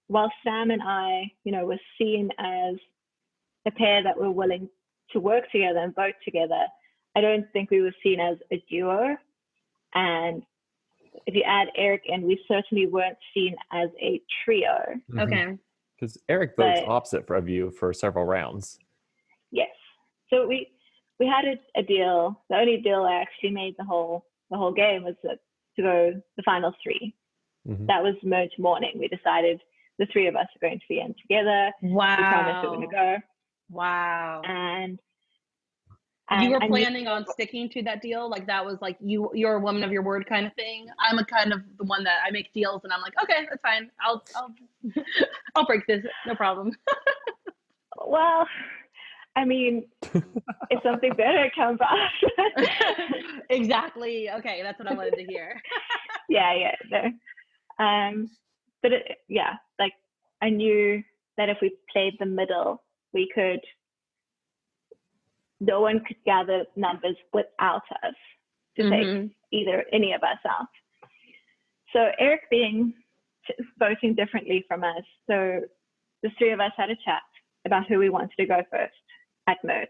while Sam and I, you know, were seen as a pair that were willing to work together and vote together, I don't think we were seen as a duo. And if you add Eric in, we certainly weren't seen as a trio. Okay. Because Eric votes opposite of you for several rounds. Yes. So we had a deal. The only deal I actually made the whole game was to go the final 3. That was merge morning. We decided the 3 of us are going to be in together. Wow. We promised we were going to go. Wow. And you were planning on sticking to that deal? Like that was like you're a woman of your word kind of thing? I'm a kind of the one that I make deals and I'm like, okay, that's fine. I'll break this. No problem. Well, I mean, if something better comes up. Exactly. Okay, that's what I wanted to hear. Yeah. No. But like I knew that if we played the middle, no one could gather numbers without us to take either any of us out. So Eric voting differently from us, so the 3 of us had a chat about who we wanted to go first at merge.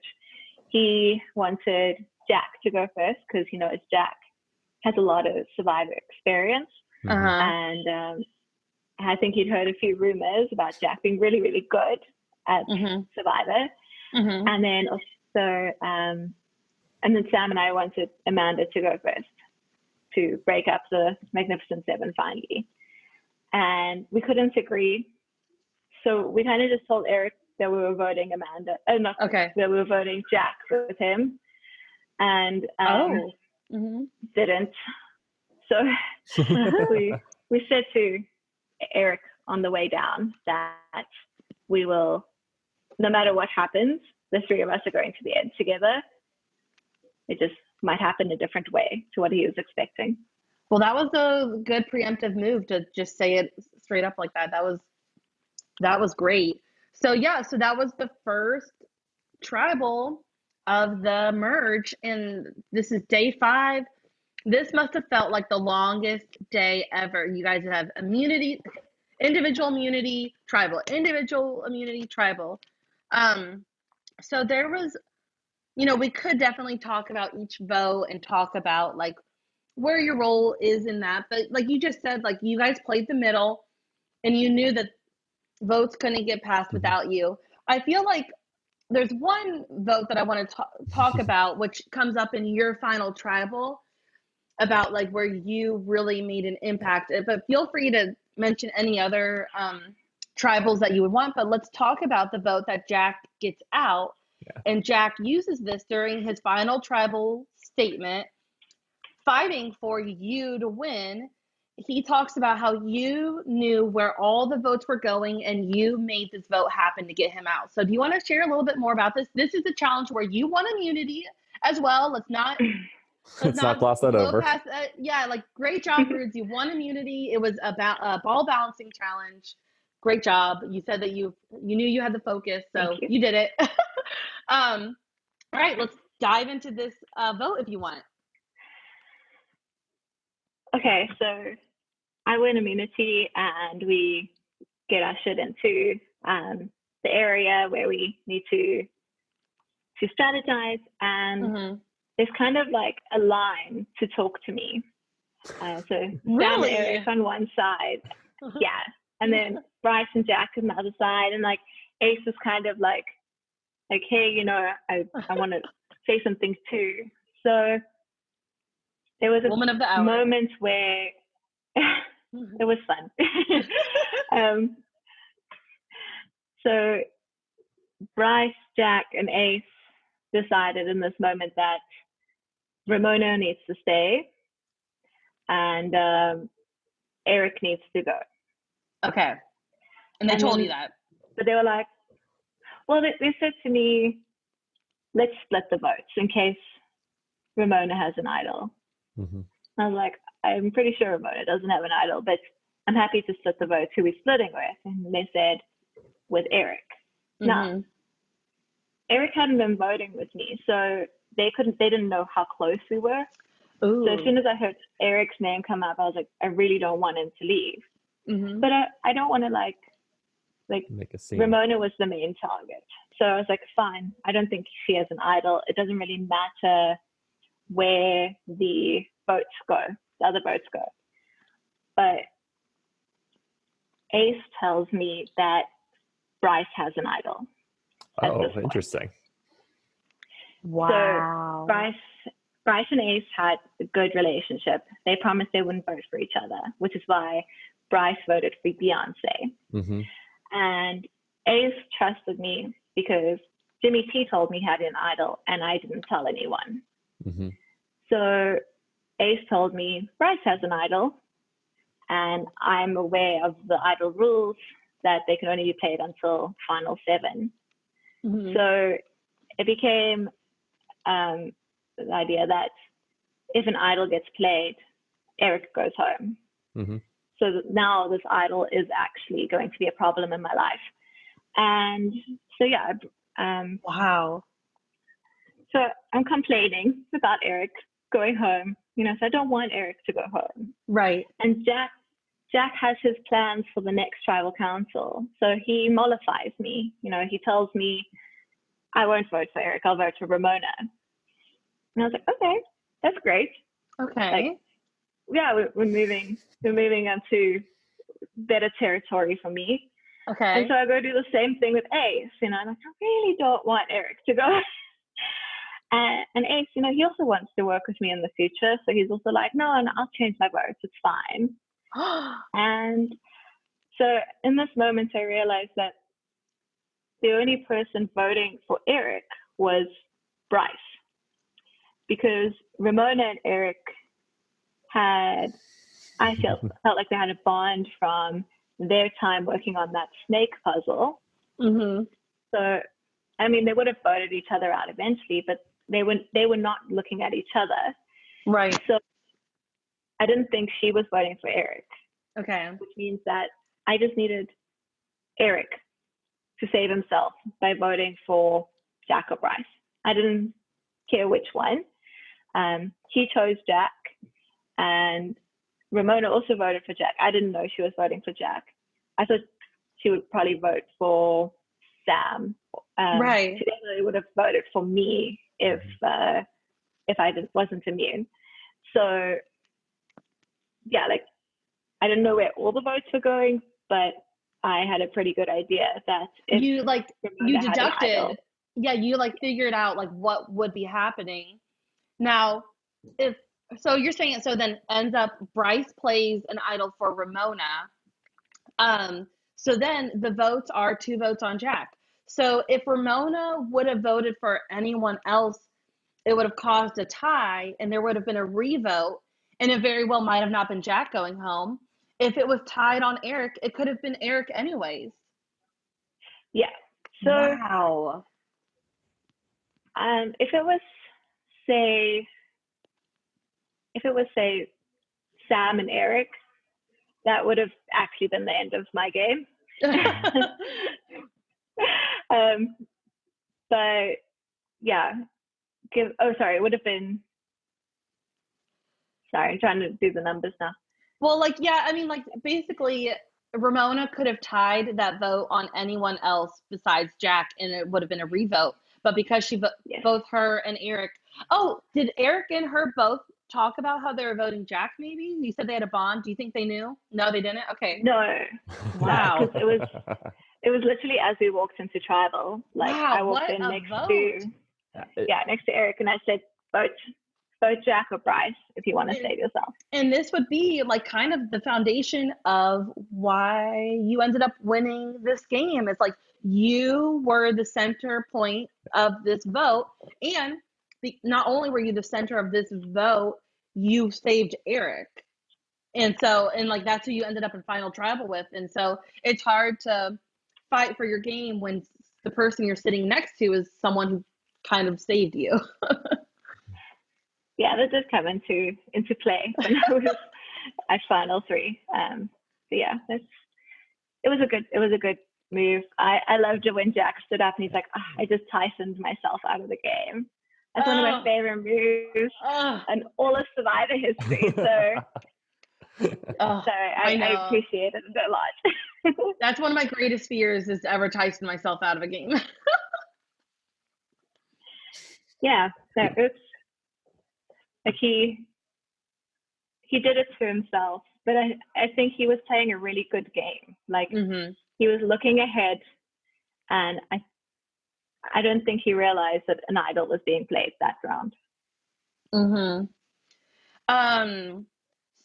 He wanted Jack to go first because, you know, as Jack has a lot of survivor experience, and I think he'd heard a few rumors about Jack being really, really good at survivor, and then also and then Sam and I wanted Amanda to go first. to break up the Magnificent Seven finally. And we couldn't agree. So we kind of just told Eric that we were voting Amanda. That we were voting Jack with him. And didn't. So we said to Eric on the way down that we will, no matter what happens, the three of us are going to the end together. It just might happen a different way to what he was expecting. Well, that was a good preemptive move to just say it straight up like that. That was great. So yeah, so that was the first tribal of the merge, and this is day 5. This must have felt like the longest day ever. You guys have immunity, individual immunity, tribal, individual immunity, tribal. So there was, we could definitely talk about each vote and talk about like where your role is in that. But like you just said, like you guys played the middle and you knew that votes couldn't get passed without you. I feel like there's one vote that I want to talk about, which comes up in your final tribal, about like where you really made an impact. But feel free to mention any other tribals that you would want. But let's talk about the vote that Jack gets out. Yeah. And Jack uses this during his final tribal statement, fighting for you to win. He talks about how you knew where all the votes were going and you made this vote happen to get him out. So do you want to share a little bit more about this? This is a challenge where you won immunity as well. Let's not gloss that over. Yeah, like great job, Rudez. You won immunity. It was about a ball balancing challenge. Great job. You said that you knew you had the focus, so you did it. All right, let's dive into this vote if you want. Okay, so I win immunity and we get ushered into the area where we need to strategize, and there's kind of like a line to talk to me. So Sam and Eric on one side, yeah, and then Bryce and Jack on the other side, and like Ace is kind of like, hey, I want to say some things too. So there was Woman of the hour. Moment where it was fun. So Bryce, Jack, and Ace decided in this moment that Ramona needs to stay and Eric needs to go. Okay. And they told you that? But they were like, well, they said to me, let's split the votes in case Ramona has an idol. I was like, I'm pretty sure Ramona doesn't have an idol, but I'm happy to split the votes. Who are we splitting with? And they said, with Eric. Now, Eric hadn't been voting with me, so they didn't know how close we were. Ooh. So as soon as I heard Eric's name come up, I was like, I really don't want him to leave. But I don't want to like make a scene. Ramona was the main target. So I was like, fine, I don't think she has an idol. It doesn't really matter where the votes go, the other votes go. But Ace tells me that Bryce has an idol. Oh, interesting. Wow. So Bryce and Ace had a good relationship. They promised they wouldn't vote for each other, which is why Bryce voted for Beyonce. And Ace trusted me because Jimmy T told me he had an idol and I didn't tell anyone. So Ace told me Bryce has an idol and I'm aware of the idol rules that they can only be played until final 7. So it became the idea that if an idol gets played, Eric goes home. So now this idol is actually going to be a problem in my life. And so, yeah. Wow. So I'm complaining about Eric going home, so I don't want Eric to go home. Right. And Jack has his plans for the next tribal council. So he mollifies me. He tells me, I won't vote for Eric, I'll vote for Ramona. And I was like, okay, that's great. Okay. Yeah, we're moving on to better territory for me. Okay. And so I go do the same thing with Ace. I'm like, I really don't want Eric to go. And Ace, he also wants to work with me in the future. So he's also like, no, and I'll change my votes. It's fine. And so in this moment, I realized that the only person voting for Eric was Bryce, because Ramona and Eric felt like they had a bond from their time working on that snake puzzle. Mm-hmm. So, they would have voted each other out eventually, but they were not looking at each other. Right. So I didn't think she was voting for Eric. Okay. Which means that I just needed Eric to save himself by voting for Jack or Bryce. I didn't care which one. He chose Jack, and Ramona also voted for Jack. I didn't know she was voting for Jack. I thought she would probably vote for Sam. Right. She definitely would have voted for me if I wasn't immune. So yeah, like I didn't know where all the votes were going, but I had a pretty good idea that if you deducted, you figured out what would be happening. Now, you're saying it, so then ends up Bryce plays an idol for Ramona. So then the votes are 2 votes on Jack. So if Ramona would have voted for anyone else, it would have caused a tie and there would have been a revote, and it very well might have not been Jack going home. If it was tied on Eric, it could have been Eric anyways. Yeah. So wow. If it was say Sam and Eric, that would have actually been the end of my game. But yeah, it would have been. Sorry, I'm trying to do the numbers now. Well, basically, Ramona could have tied that vote on anyone else besides Jack, and it would have been a revote. But because both her and Eric. Oh, did Eric and her both talk about how they were voting Jack? Maybe you said they had a bond. Do you think they knew? No, they didn't. Okay. No. Wow. It was literally as we walked into tribal. Wow, I walked in next to Eric, and I said, vote Jack or Bryce if you want to save yourself. And this would be kind of the foundation of why you ended up winning this game. It's you were the center point of this vote, and not only were you the center of this vote, you saved Eric. And so, that's who you ended up in final tribal with. And so it's hard to fight for your game when the person you're sitting next to is someone who kind of saved you. Yeah, that does come into play when I was at final 3. So yeah, it was a good move. I loved it when Jack stood up and he's like, I just Tysoned myself out of the game. That's one of my favorite moves in all of Survivor history. So I appreciated it a lot. That's one of my greatest fears, is to ever Tyson myself out of a game. Yeah, so it's he did it to himself, but I think he was playing a really good game. He was looking ahead, and I don't think he realized that an idol was being played that round.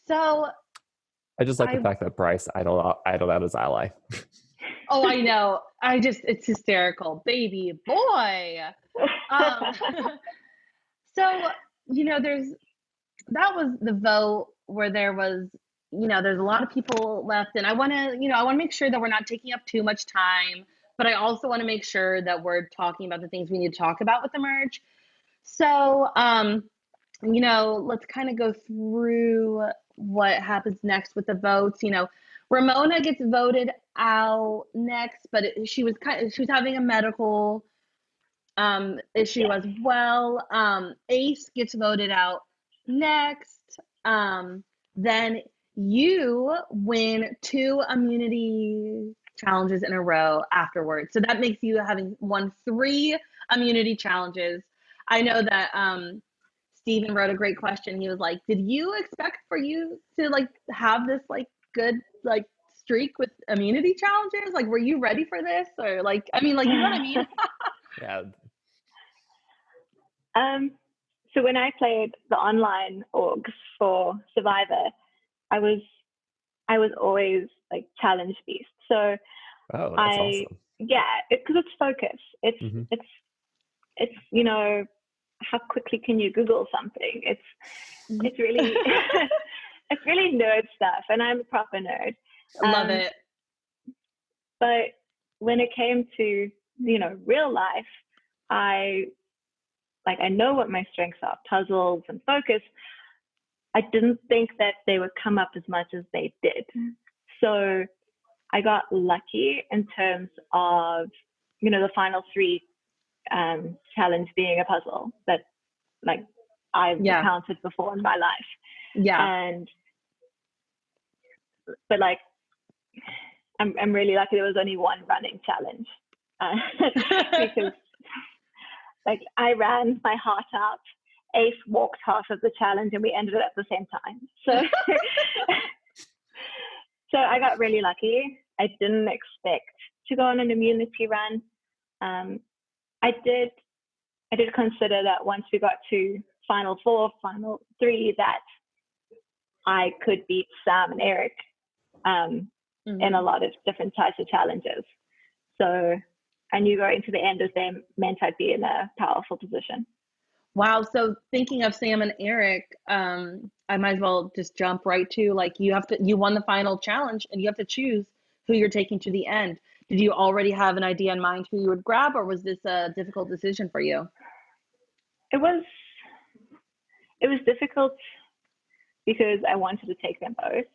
So I just like the fact that Bryce idled out his ally. Oh, I know. It's hysterical. Baby boy. So, that was the vote where there was, there's a lot of people left, and I want to make sure that we're not taking up too much time, but I also want to make sure that we're talking about the things we need to talk about with the merge. So, let's kind of go through what happens next with the votes. Ramona gets voted out next, but she was having a medical issue as well. Ace gets voted out next. Then you win 2 immunity challenges in a row afterwards. So that makes you having won 3 immunity challenges. I know that Steven wrote a great question. He was like, did you expect for you to have this good streak with immunity challenges? Were you ready for this? Or you know what I mean? Yeah. So when I played the online orgs for Survivor, I was always like challenge beast. So oh, that's awesome. Yeah, because it's focus. It's you know, how quickly can you Google something? It's really it's really nerd stuff, and I'm a proper nerd. Love it. But when it came to, you know, real life, I know what my strengths are, puzzles and focus. I didn't think that they would come up as much as they did. So I got lucky in terms of, you know, the final 3 challenge being a puzzle that like I've encountered before in my life. Yeah. But like, I'm really lucky there was only one running challenge because like I ran my heart out. Ace walked half of the challenge and we ended it at the same time. So I got really lucky. I didn't expect to go on an immunity run. I did consider that once we got to final 4, final 3, that I could beat Sam and Eric in a lot of different types of challenges. So I knew going to the end of them meant I'd be in a powerful position. Wow. So thinking of Sam and Eric, I might as well just jump right to, like, you won the final challenge and you have to choose who you're taking to the end. Did you already have an idea in mind who you would grab, or was this a difficult decision for you? It was difficult because I wanted to take them both.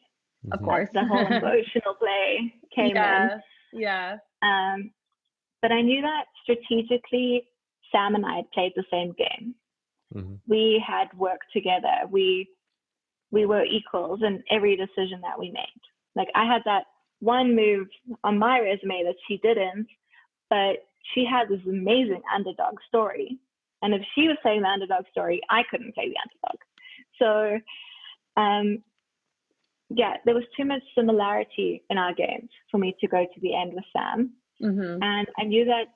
Of course. The whole emotional play came in. Yeah. But I knew that strategically, Sam and I had played the same game. We had worked together. We were equals in every decision that we made. Like, I had that one move on my resume that she didn't, but she had this amazing underdog story. And if she was saying the underdog story, I couldn't play the underdog. So, there was too much similarity in our games for me to go to the end with Sam. And I knew that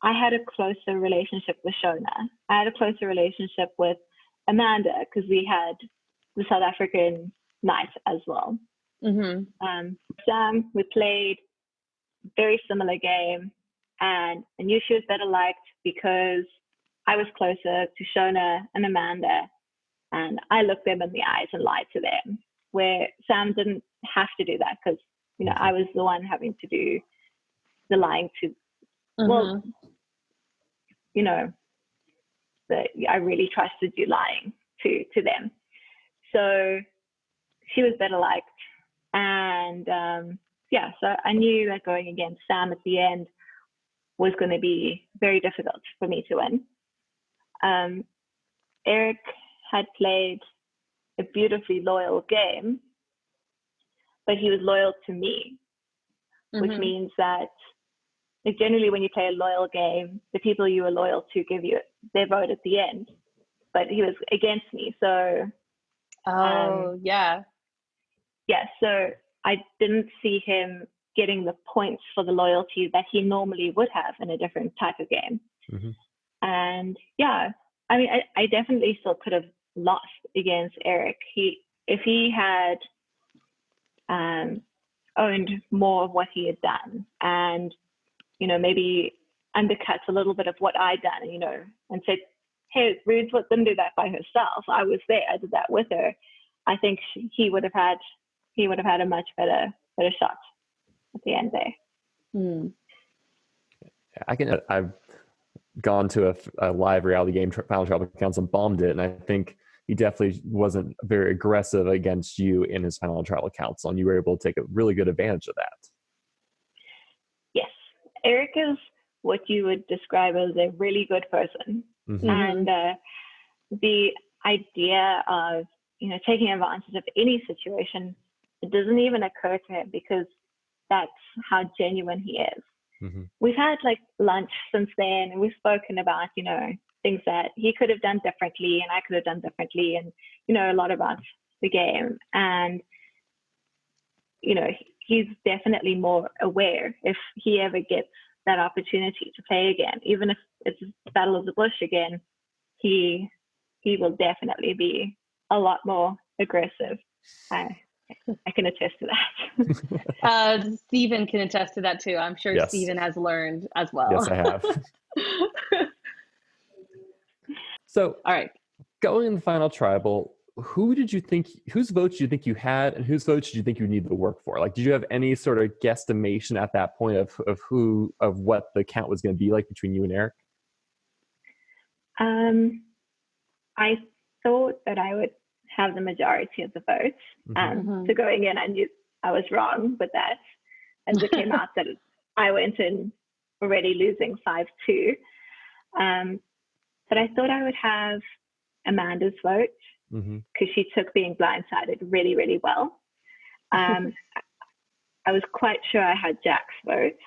I had a closer relationship with Shona. I had a closer relationship with Amanda because we had the South African night as well. Sam, we played very similar game, and I knew she was better liked because I was closer to Shona and Amanda, and I looked them in the eyes and lied to them, where Sam didn't have to do that because, you know, I was the one having to do the lying to, well, you know, I really trusted you lying to them. So she was better liked. And so I knew that going against Sam at the end was going to be very difficult for me to win. Eric had played a beautifully loyal game, but he was loyal to me, which means that, like, generally when you play a loyal game, the people you are loyal to give you their vote at the end, but he was against me. So so I didn't see him getting the points for the loyalty that he normally would have in a different type of game. And I mean, I definitely still could have lost against Eric. If he had owned more of what he had done, and, you know, maybe undercut a little bit of what I'd done, you know, and said, hey, Rudez didn't do that by herself. I was there. I did that with her. I think he would have had a much better shot at the end there. I've gone to a live reality game, Final Tribal Council, and bombed it, and I think he definitely wasn't very aggressive against you in his Final Tribal Council, and you were able to take a really good advantage of that. Yes, Eric is what you would describe as a really good person, and the idea of, you know, taking advantage of any situation, it doesn't even occur to him because that's how genuine he is. We've had like lunch since then, and we've spoken about, you know, things that he could have done differently and I could have done differently, and, you know, a lot about the game. And, you know, he's definitely more aware if he ever gets that opportunity to play again, even if it's Battle of the Bush again, he will definitely be a lot more aggressive. I can attest to that. Stephen can attest to that too. I'm sure yes. Stephen has learned as well. Yes, I have. So, all right, going in the final tribal, whose votes do you think you had, and whose votes did you think you needed to work for? Like, did you have any sort of guesstimation at that point of what the count was going to be like between you and Eric? I thought that I would have the majority of the votes. So going in, I knew I was wrong with that, as it came out that I went in already losing 5-2. But I thought I would have Amanda's vote because she took being blindsided really, really well. I was quite sure I had Jack's vote.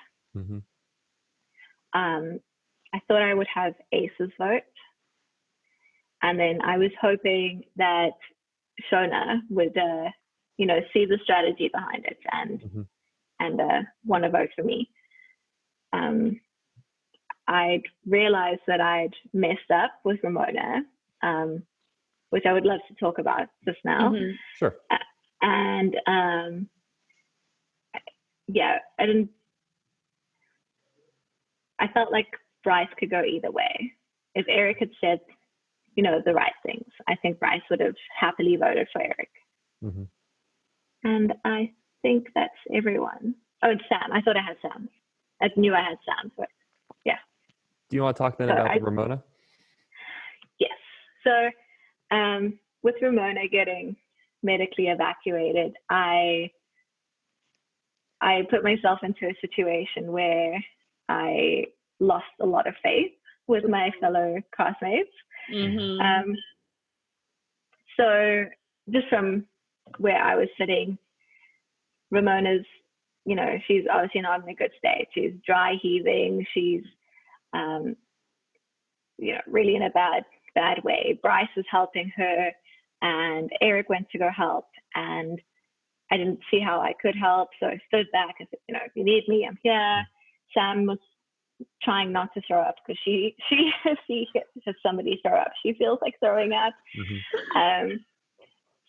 I thought I would have Ace's vote. And then I was hoping that Shona would, see the strategy behind it and want to vote for me. I'd realized that I'd messed up with Ramona, which I would love to talk about just now. Sure. And I felt like Bryce could go either way. If Eric had said, the right things, I think Bryce would have happily voted for Eric. And I think that's everyone. Oh, and Sam. I thought I had Sam. I knew I had Sam, but yeah. Do you want to talk then about Ramona? Yes. So with Ramona getting medically evacuated, I put myself into a situation where I lost a lot of faith with my fellow classmates. So just from where I was sitting, Ramona's, she's obviously not in a good state. She's dry heaving. She's, really in a bad way. Bryce is helping her, and Eric went to go help, and I didn't see how I could help. So I stood back and said, if you need me, I'm here. Sam was trying not to throw up because she if somebody throw up, she feels like throwing up.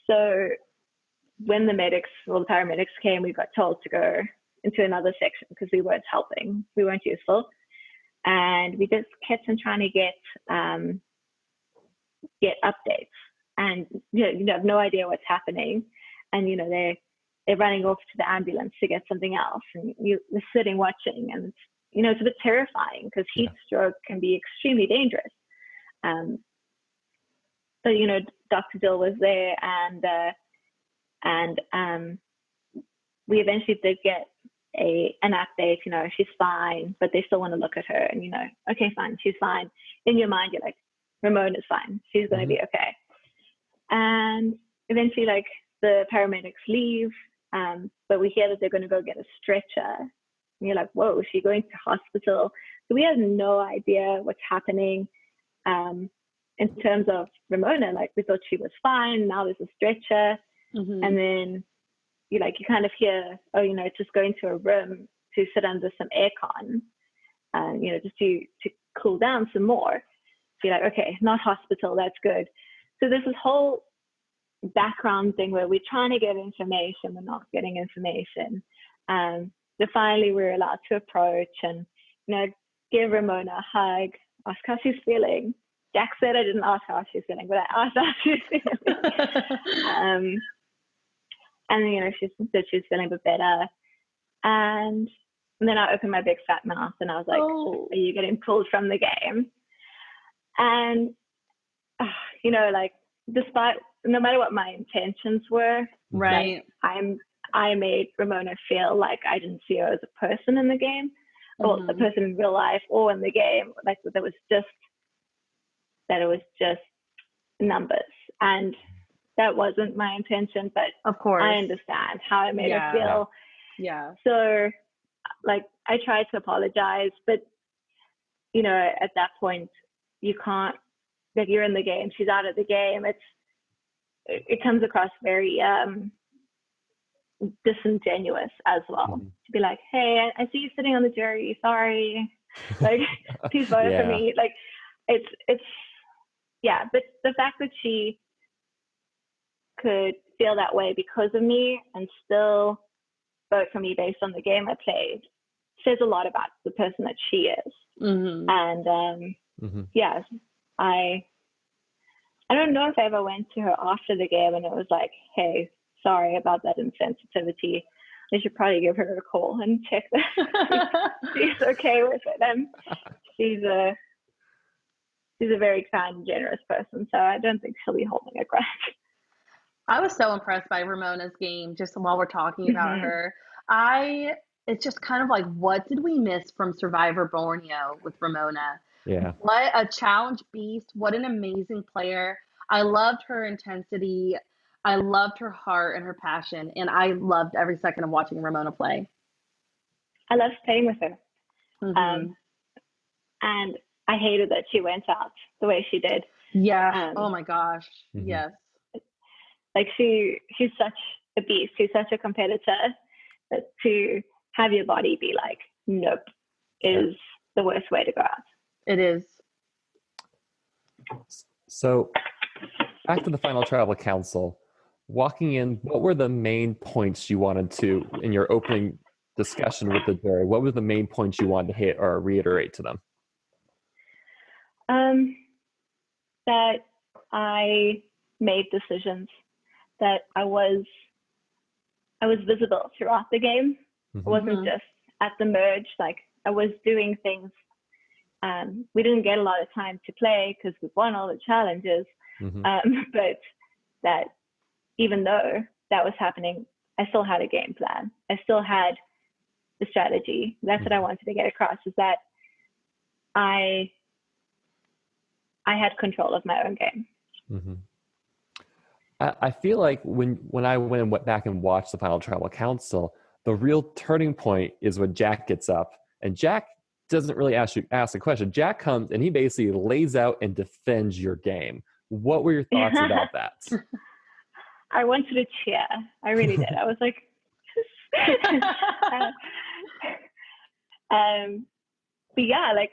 So when the paramedics came, we got told to go into another section because we weren't helping. We weren't useful. And we just kept on trying to get updates. And you have no idea what's happening. And they're running off to the ambulance to get something else. And you're sitting watching, and it's a bit terrifying because heat stroke can be extremely dangerous. But Dr. Dill was there, and we eventually did get an update. She's fine, but they still want to look at her, and okay, fine, she's fine. In your mind, you're like, Ramona's fine, she's going to be okay. And eventually, the paramedics leave, but we hear that they're going to go get a stretcher. And you're like, whoa, is she going to hospital? So we had no idea what's happening. In terms of Ramona, we thought she was fine. Now there's a stretcher. And then you kind of hear, just go into a room to sit under some aircon, just to cool down some more. So you're like, okay, not hospital, that's good. So there's this whole background thing where we're trying to get information, we're not getting information. So finally we're allowed to approach and, give Ramona a hug, ask how she's feeling. Jack said I didn't ask how she's feeling, but I asked how she's feeling. And she said she was feeling a bit better. And then I opened my big fat mouth and I was like, Are you getting pulled from the game? And, despite, no matter what my intentions were, right, I made Ramona feel like I didn't see her as a person in the game, or a person in real life, or in the game. That it was just numbers, and that wasn't my intention. But of course, I understand how I made her feel. Yeah. So, I tried to apologize, but at that point, you can't. You're in the game. She's out of the game. It comes across very disingenuous as well, to be like, hey, I see you sitting on the jury, sorry, please vote for me. It's yeah, but the fact that she could feel that way because of me and still vote for me based on the game I played says a lot about the person that she is. And yeah, I don't know if I ever went to her after the game and it was like, hey, sorry about that insensitivity. I should probably give her a call and check that she's okay with it. And she's a very kind and generous person, so I don't think she'll be holding a grudge. I was so impressed by Ramona's game just while we're talking about her. It's just kind of like, what did we miss from Survivor Borneo with Ramona? Yeah. What a challenge beast. What an amazing player. I loved her intensity. I loved her heart and her passion. And I loved every second of watching Ramona play. I loved playing with her. And I hated that she went out the way she did. Yeah. Oh my gosh. Yes. Like she's such a beast. She's such a competitor that to have your body be like, nope, is the worst way to go out. It is. So back to the Final Tribal Council. Walking in, what were the main points you wanted to, in your opening discussion with the jury, what were the main points you wanted to hit or reiterate to them? That I made decisions, that I was visible throughout the game. I wasn't just at the merge, like I was doing things. We didn't get a lot of time to play because we won all the challenges. But that even though that was happening, I still had a game plan. I still had the strategy. That's what I wanted to get across, is that I had control of my own game. I feel like when I went back and watched the Final Tribal Council, the real turning point is when Jack gets up, and Jack doesn't really ask a question. Jack comes and he basically lays out and defends your game. What were your thoughts about that? I wanted to cheer. I really did. I was like, but yeah, like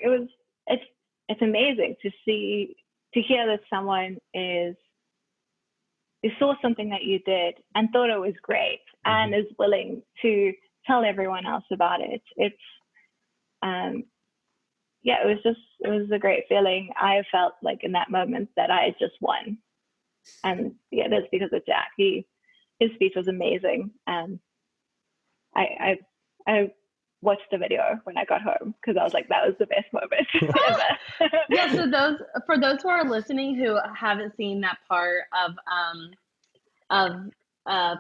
it's amazing to hear that someone saw something that you did and thought it was great and is willing to tell everyone else about it. It was a great feeling. I felt like in that moment that I had just won. And yeah, that's because of Jack. His speech was amazing. I watched the video when I got home because I was like, that was the best moment ever. Yeah, so for those who are listening who haven't seen that part of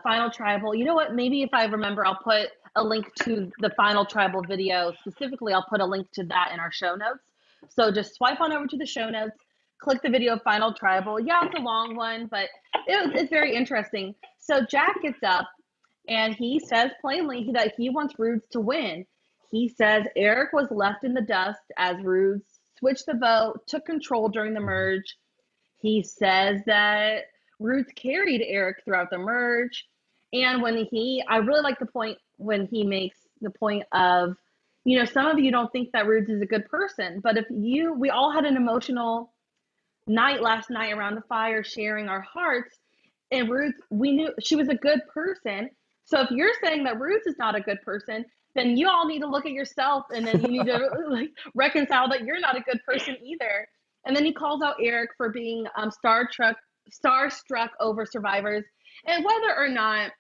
Final Tribal, you know what? Maybe if I remember, I'll put a link to the Final Tribal video. Specifically, I'll put a link to that in our show notes. So just swipe on over to the show notes, click the video of Final Tribal. Yeah, it's a long one, but it's very interesting. So Jack gets up and he says plainly that he wants Rudez to win. He says Eric was left in the dust as Rudez switched the vote, took control during the merge. He says that Rudez carried Eric throughout the merge. And I really like the point when he makes the point of, some of you don't think that Rudez is a good person, but we all had an emotional night last night around the fire, sharing our hearts, and Rudez, we knew she was a good person. So if you're saying that Rudez is not a good person, then you all need to look at yourself, and then you need to reconcile that you're not a good person either. And then he calls out Eric for being starstruck over survivors. And whether or not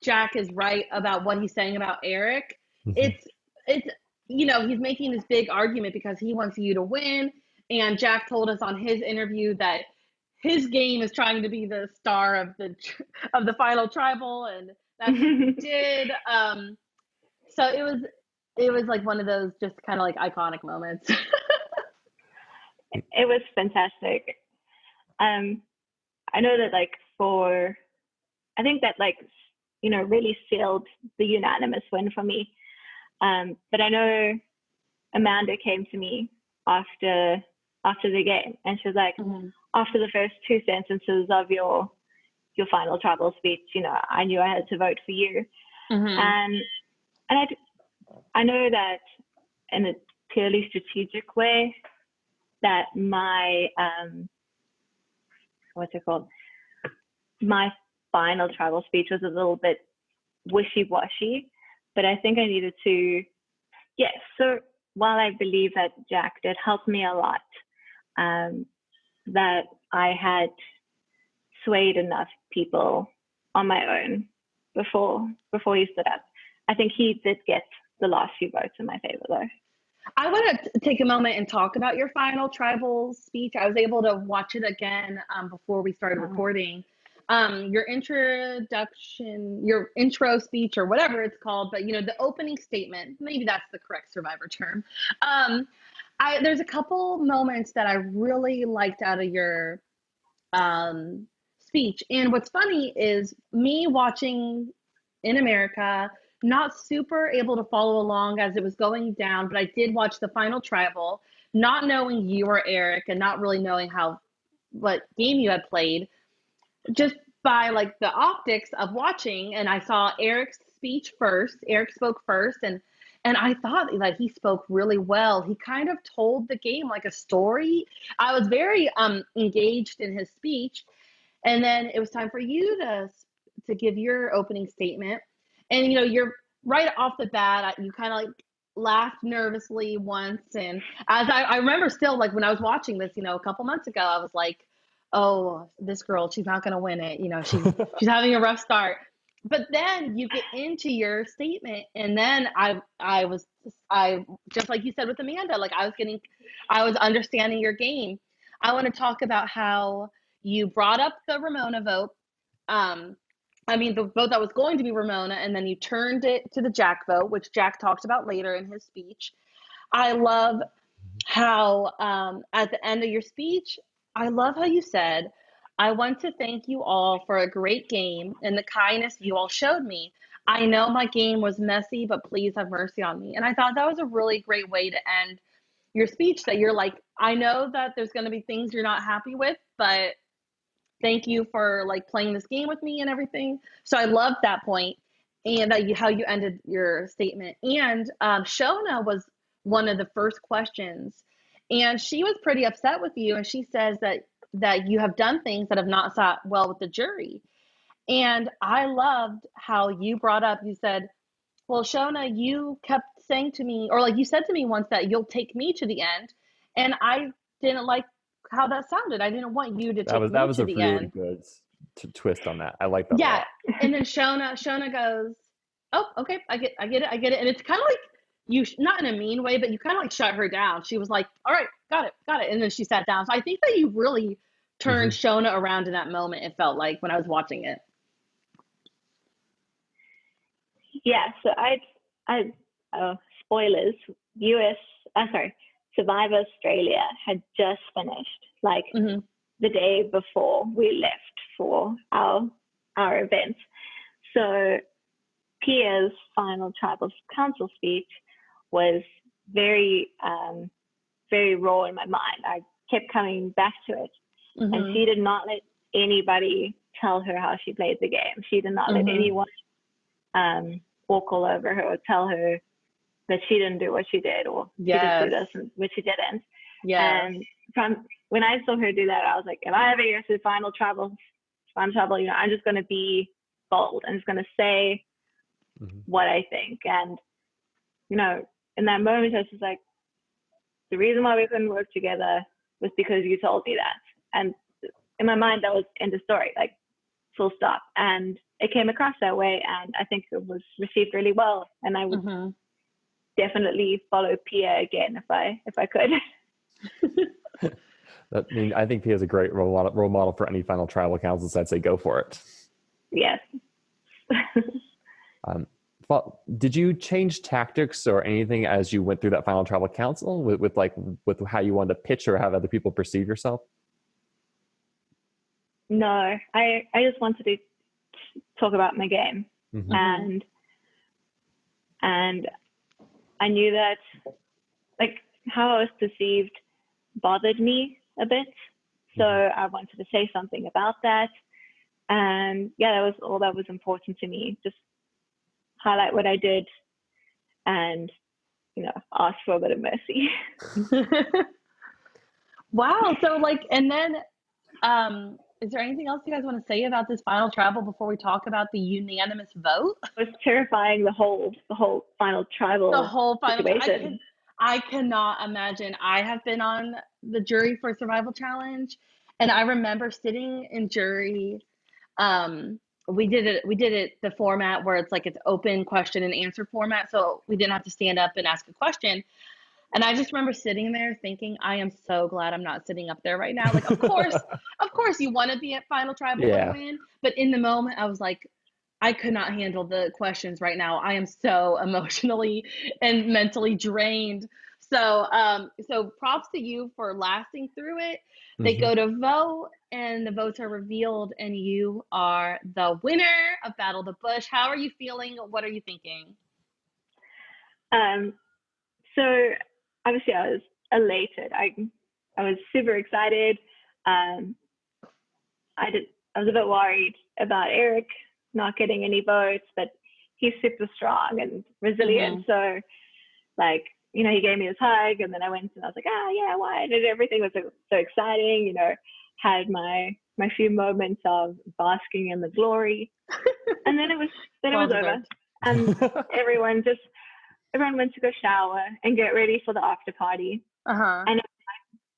Jack is right about what he's saying about Eric, it's he's making this big argument because he wants you to win. And Jack told us on his interview that his game is trying to be the star of the Final Tribal, and that's what he did. So it was like one of those just kind of like iconic moments. It was fantastic. I know that I think that really sealed the unanimous win for me. But I know Amanda came to me after the game, and she was like, after the first two sentences of your Final Tribal speech, I knew I had to vote for you. And I know that in a purely strategic way, that my what's it called? My final travel speech was a little bit wishy-washy, but I think I needed to, yes. So while I believe that Jack did help me a lot, that I had swayed enough people on my own before he stood up. I think he did get the last few votes in my favor, though. I want to take a moment and talk about your final tribal speech. I was able to watch it again before we started recording. Your introduction, your intro speech, or whatever it's called, but the opening statement, maybe that's the correct Survivor term. There's a couple moments that I really liked out of your speech. And what's funny is me watching in America, not super able to follow along as it was going down, but I did watch the final tribal, not knowing you or Eric and not really knowing what game you had played, just by like the optics of watching. And I saw Eric's speech first. Eric spoke first, and I thought like he spoke really well. He kind of told the game like a story. I was very engaged in his speech. And then it was time for you to give your opening statement. And you're right off the bat, you kind of like laughed nervously once. And as I remember still, like when I was watching this, a couple months ago, I was like, oh, this girl, she's not going to win it. She's having a rough start. But then you get into your statement, and then I was just like you said with Amanda, like I was understanding your game. I want to talk about how you brought up the Ramona vote. The vote that was going to be Ramona, and then you turned it to the Jack vote, which Jack talked about later in his speech. I love how at the end of your speech, I love how you said, I want to thank you all for a great game and the kindness you all showed me. I know my game was messy, but please have mercy on me. And I thought that was a really great way to end your speech, that you're like, I know that there's going to be things you're not happy with, but thank you for like playing this game with me and everything. So I love that point, and how you ended your statement. And Shona was one of the first questions, and she was pretty upset with you. And she says that you have done things that have not sat well with the jury. And I loved how you brought up, you said, well, Shona, you kept saying to me, or like you said to me once, that you'll take me to the end. And I didn't like how that sounded. I didn't want you to take me to the end. That was a really good twist on that. I like that. Yeah. And then Shona goes, oh, okay, I get it. And it's kind of like you, not in a mean way, but you kind of like shut her down. She was like, all right, got it. And then she sat down. So I think that you really turned Shona around in that moment, it felt like, when I was watching it. Yeah, so spoilers, Survivor Australia had just finished, like the day before we left for our event. So Pia's final tribal council speech was very, very raw in my mind. I kept coming back to it. And she did not let anybody tell her how she played the game. She did not let anyone walk all over her or tell her that she didn't do what she did, or she did do this and which she didn't. And from when I saw her do that, I was like, if I ever get to final tribal, I'm just going to be bold. I'm just going to say what I think. And, in that moment, I was just like, the reason why we couldn't work together was because you told me that. And in my mind, that was end of story, like full stop. And it came across that way, and I think it was received really well. And I would definitely follow Pia again if I could. I think Pia is a great role model for any final tribal councils. I'd say go for it. Yes. Did you change tactics or anything as you went through that final tribal council with how you wanted to pitch or have other people perceive yourself? No, I just wanted to talk about my game, and I knew that like how I was perceived bothered me a bit, so I wanted to say something about that. And yeah, that was all that was important to me. Just highlight what I did, and ask for a bit of mercy. Wow. So and then is there anything else you guys want to say about this final travel before we talk about the unanimous vote? It was terrifying, the whole final tribal situation. I cannot imagine. I have been on the jury for Survival Challenge, and I remember sitting in jury. We did it the format where it's like it's open question and answer format, so we didn't have to stand up and ask a question. And I just remember sitting there thinking, I am so glad I'm not sitting up there right now. Like, of course you want to be at Final Tribal and win, but in the moment I was like, I could not handle the questions right now. I am so emotionally and mentally drained. So, so props to you for lasting through it. They go to vote, and the votes are revealed, and you are the winner of Battle the Bush. How are you feeling? What are you thinking? So obviously I was elated. I was super excited. I was a bit worried about Eric not getting any votes, but he's super strong and resilient. So like, you know, he gave me his hug, and then I went and I was like, yeah, why? And everything was so exciting, you know, had my few moments of basking in the glory. And then it was over. And everyone went to go shower and get ready for the after party. And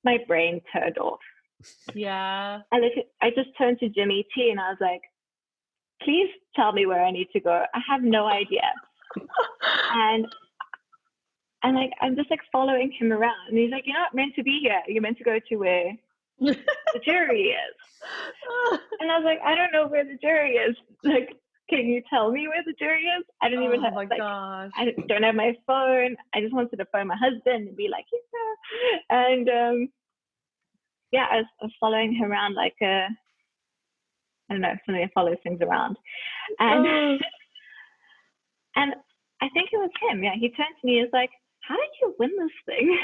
my brain turned off. Yeah. I just turned to Jimmy T and I was like, please tell me where I need to go. I have no idea. and like, I'm just like following him around. And he's like, you're not meant to be here. You're meant to go to where the jury is. And I was like, I don't know where the jury is. Like, can you tell me where the jury is? I don't even have, gosh. I don't have my phone. I just wanted to phone my husband and be like, yeah. And yeah, I was following him around like I don't know, somebody follows things around. And and I think it was him. Yeah, he turned to me and was like, how did you win this thing?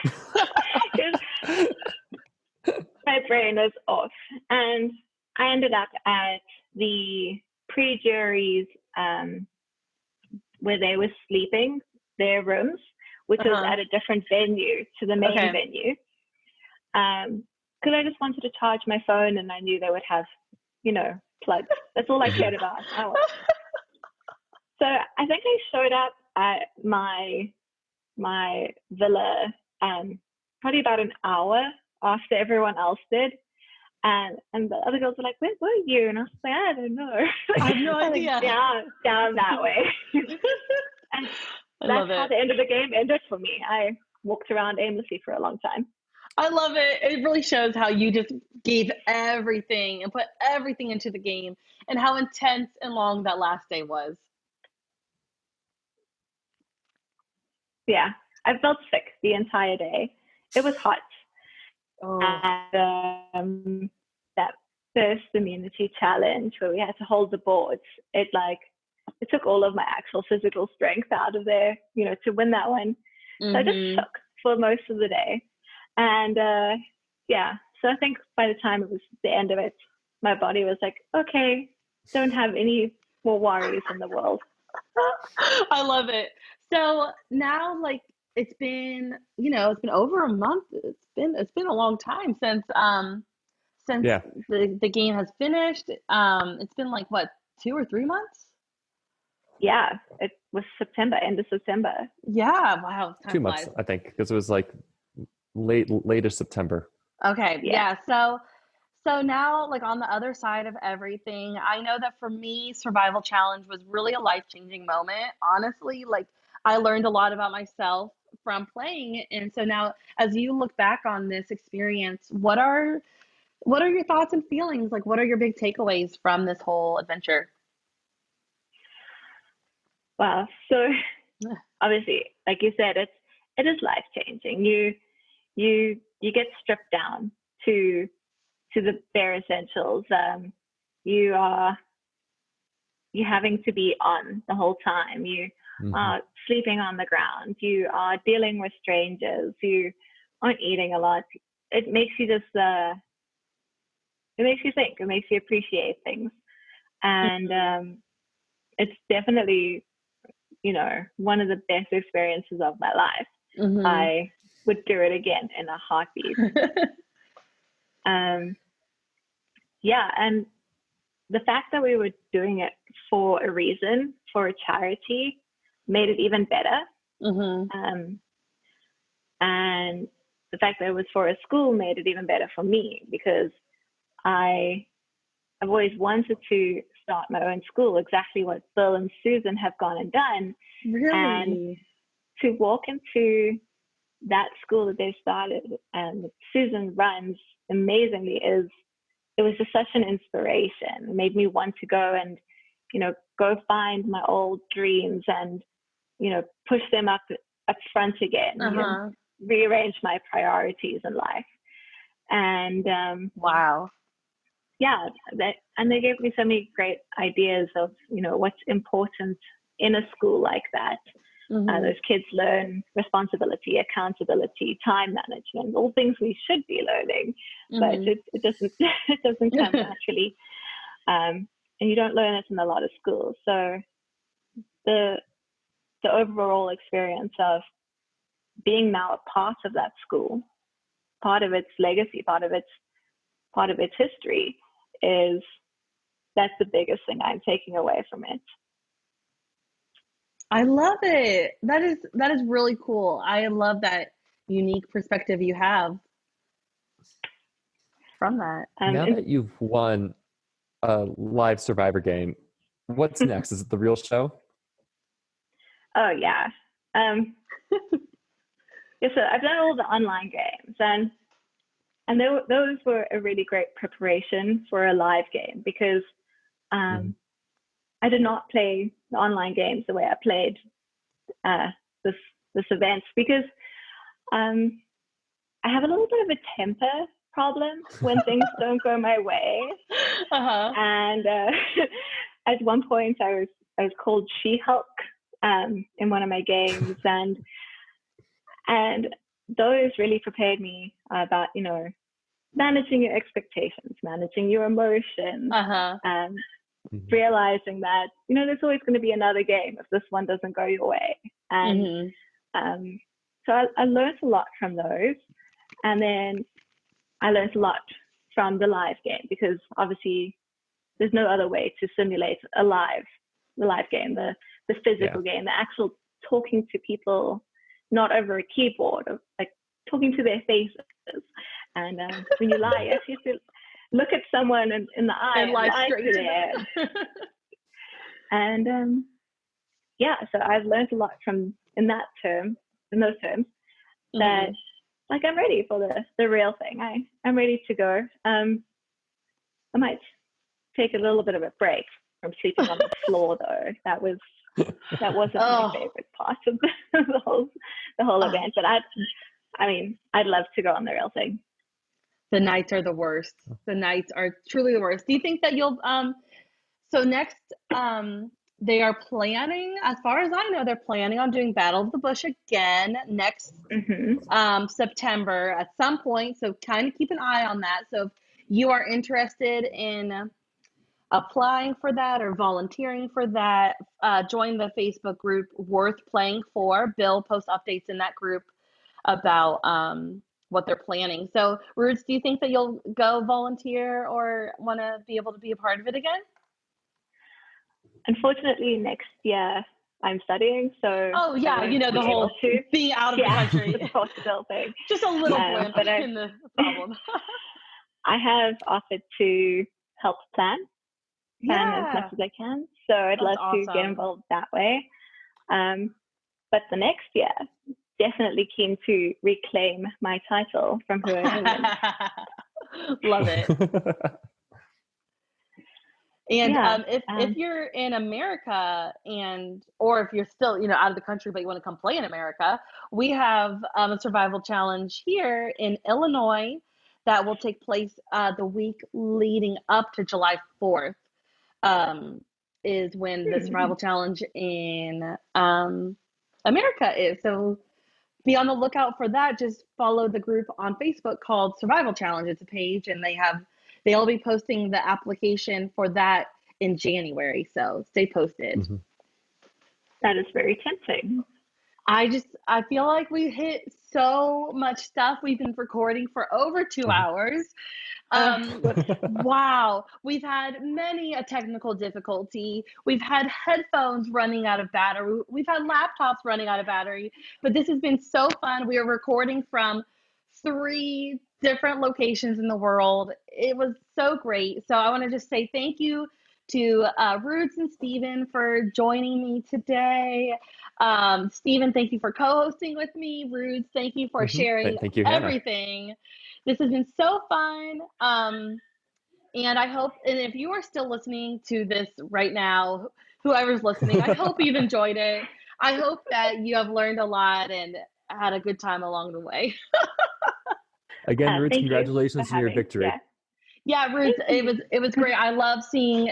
My brain was off. And I ended up at the pre-juries where they were sleeping, their rooms, which was at a different venue to the main venue. Because I just wanted to charge my phone, and I knew they would have, you know, plugs. That's all I cared about. So I think I showed up at my villa probably about an hour after everyone else did. And the other girls were like, where were you? And I was like, I don't know. I have no idea. Like, down that way. And that's how the end of the game ended for me. I walked around aimlessly for a long time. I love it. It really shows how you just gave everything and put everything into the game, and how intense and long that last day was. Yeah, I felt sick the entire day. It was hot. And that first immunity challenge where we had to hold the boards, it took all of my actual physical strength out of there, you know, to win that one. So I just shook for most of the day. And yeah, so I think by the time it was the end of it, my body was like, okay, don't have any more worries in the world. I love it. So now, like, it's been over a month. It's been a long time since the game has finished. It's been like what, 2 or 3 months? Yeah, it was end of September. Yeah, wow. 2 months, I think, because it was like later September. Okay, yeah. So now, like, on the other side of everything, I know that for me, Survival Challenge was really a life-changing moment. Honestly, like, I learned a lot about myself from playing. And so now, as you look back on this experience, what are your thoughts and feelings? Like, what are your big takeaways from this whole adventure? Wow. So obviously, like you said, it is life-changing. You get stripped down to the bare essentials. You're having to be on the whole time. You are sleeping on the ground. You are dealing with strangers. You aren't eating a lot. It makes you just it makes you think. It makes you appreciate things. And it's definitely, you know, one of the best experiences of my life. I would do it again in a heartbeat. yeah, and the fact that we were doing it for a reason, for a charity, made it even better. And the fact that it was for a school made it even better for me, because I've always wanted to start my own school, exactly what Bill and Susan have gone and done. Really? And to walk into that school that they started and Susan runs amazingly, it was just such an inspiration. It made me want to go and, go find my old dreams and, push them up front again, and rearrange my priorities in life. And wow. Yeah, and they gave me so many great ideas of, what's important in a school like that. Those kids learn responsibility, accountability, time management, all things we should be learning, but it doesn't come naturally, and you don't learn it in a lot of schools. So the overall experience of being now a part of that school, part of its legacy, part of its history, that's the biggest thing I'm taking away from it. I love it. That is really cool. I love that unique perspective you have from that. Now that you've won a live Survivor game, what's next? Is it the real show? Oh yeah. Yeah, so I've done all the online games, and those were a really great preparation for a live game, because I did not play the online games the way I played this event, because I have a little bit of a temper problem when things don't go my way. And at one point I was called She-Hulk in one of my games, and those really prepared me about, managing your expectations, managing your emotions, realizing that, there's always going to be another game if this one doesn't go your way. And so I learned a lot from those. And then I learned a lot from the live game, because obviously there's no other way to simulate the live game, the physical game, the actual talking to people, not over a keyboard, of like talking to their faces. And when you lie, you actually have to look at someone in the eye and lie to them. And so I've learned a lot in those terms, that like I'm ready for the real thing. I'm ready to go. I might take a little bit of a break from sleeping on the floor, though. That wasn't my favorite part of the whole event. But I'd love to go on the real thing. The nights are the worst. The nights are truly the worst. Do you think that you'll so next they are planning, as far as I know, they're planning on doing Battle of the Bush again next September at some point. So kind of keep an eye on that. So if you are interested in applying for that or volunteering for that, join the Facebook group Worth Playing For. Bill posts updates in that group about what they're planning. So Rudez, do you think that you'll go volunteer or want to be able to be a part of it again? Unfortunately, next year I'm studying, so the whole being out of the country, the possible thing. Just a little blimp in the problem. I have offered to help plan as much as I can, so I'd love to get involved that way. But the next year, definitely keen to reclaim my title from her. Love it. And if you're in America or if you're still, out of the country, but you want to come play in America, we have a survival challenge here in Illinois that will take place the week leading up to July 4th, is when the survival challenge in America is. So be on the lookout for that. Just follow the group on Facebook called Survival Challenge. It's a page, and they'll be posting the application for that in January. So stay posted. That is very tempting. I feel like we hit so much stuff. We've been recording for over 2 hours. Wow, we've had many a technical difficulty. We've had headphones running out of battery. We've had laptops running out of battery, but this has been so fun. We are recording from 3 different locations in the world. It was so great. So I want to just say thank you to Rudez and Steven for joining me today. Steven, thank you for co-hosting with me. Rudez, thank you for sharing Thank you, everything. Hannah. This has been so fun. And I hope, and if you are still listening to this right now, whoever's listening, I hope you've enjoyed it. I hope that you have learned a lot and had a good time along the way. Again, Rudez, congratulations on your victory. Yeah, Rudez, it was great. I love seeing,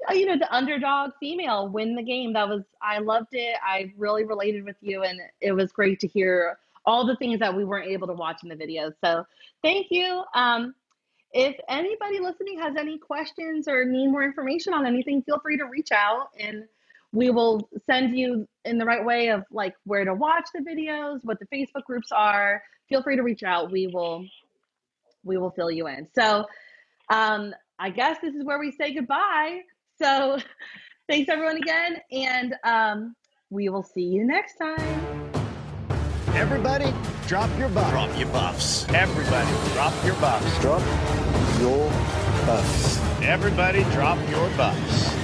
the underdog female win the game. I loved it. I really related with you, and it was great to hear all the things that we weren't able to watch in the video. So thank you. If anybody listening has any questions or need more information on anything, feel free to reach out and we will send you in the right way of like where to watch the videos, what the Facebook groups are. Feel free to reach out. We will fill you in. So I guess this is where we say goodbye. So thanks everyone again, and we will see you next time. Everybody, drop your buffs. Drop your buffs. Everybody, drop your buffs. Drop your buffs. Everybody, drop your buffs.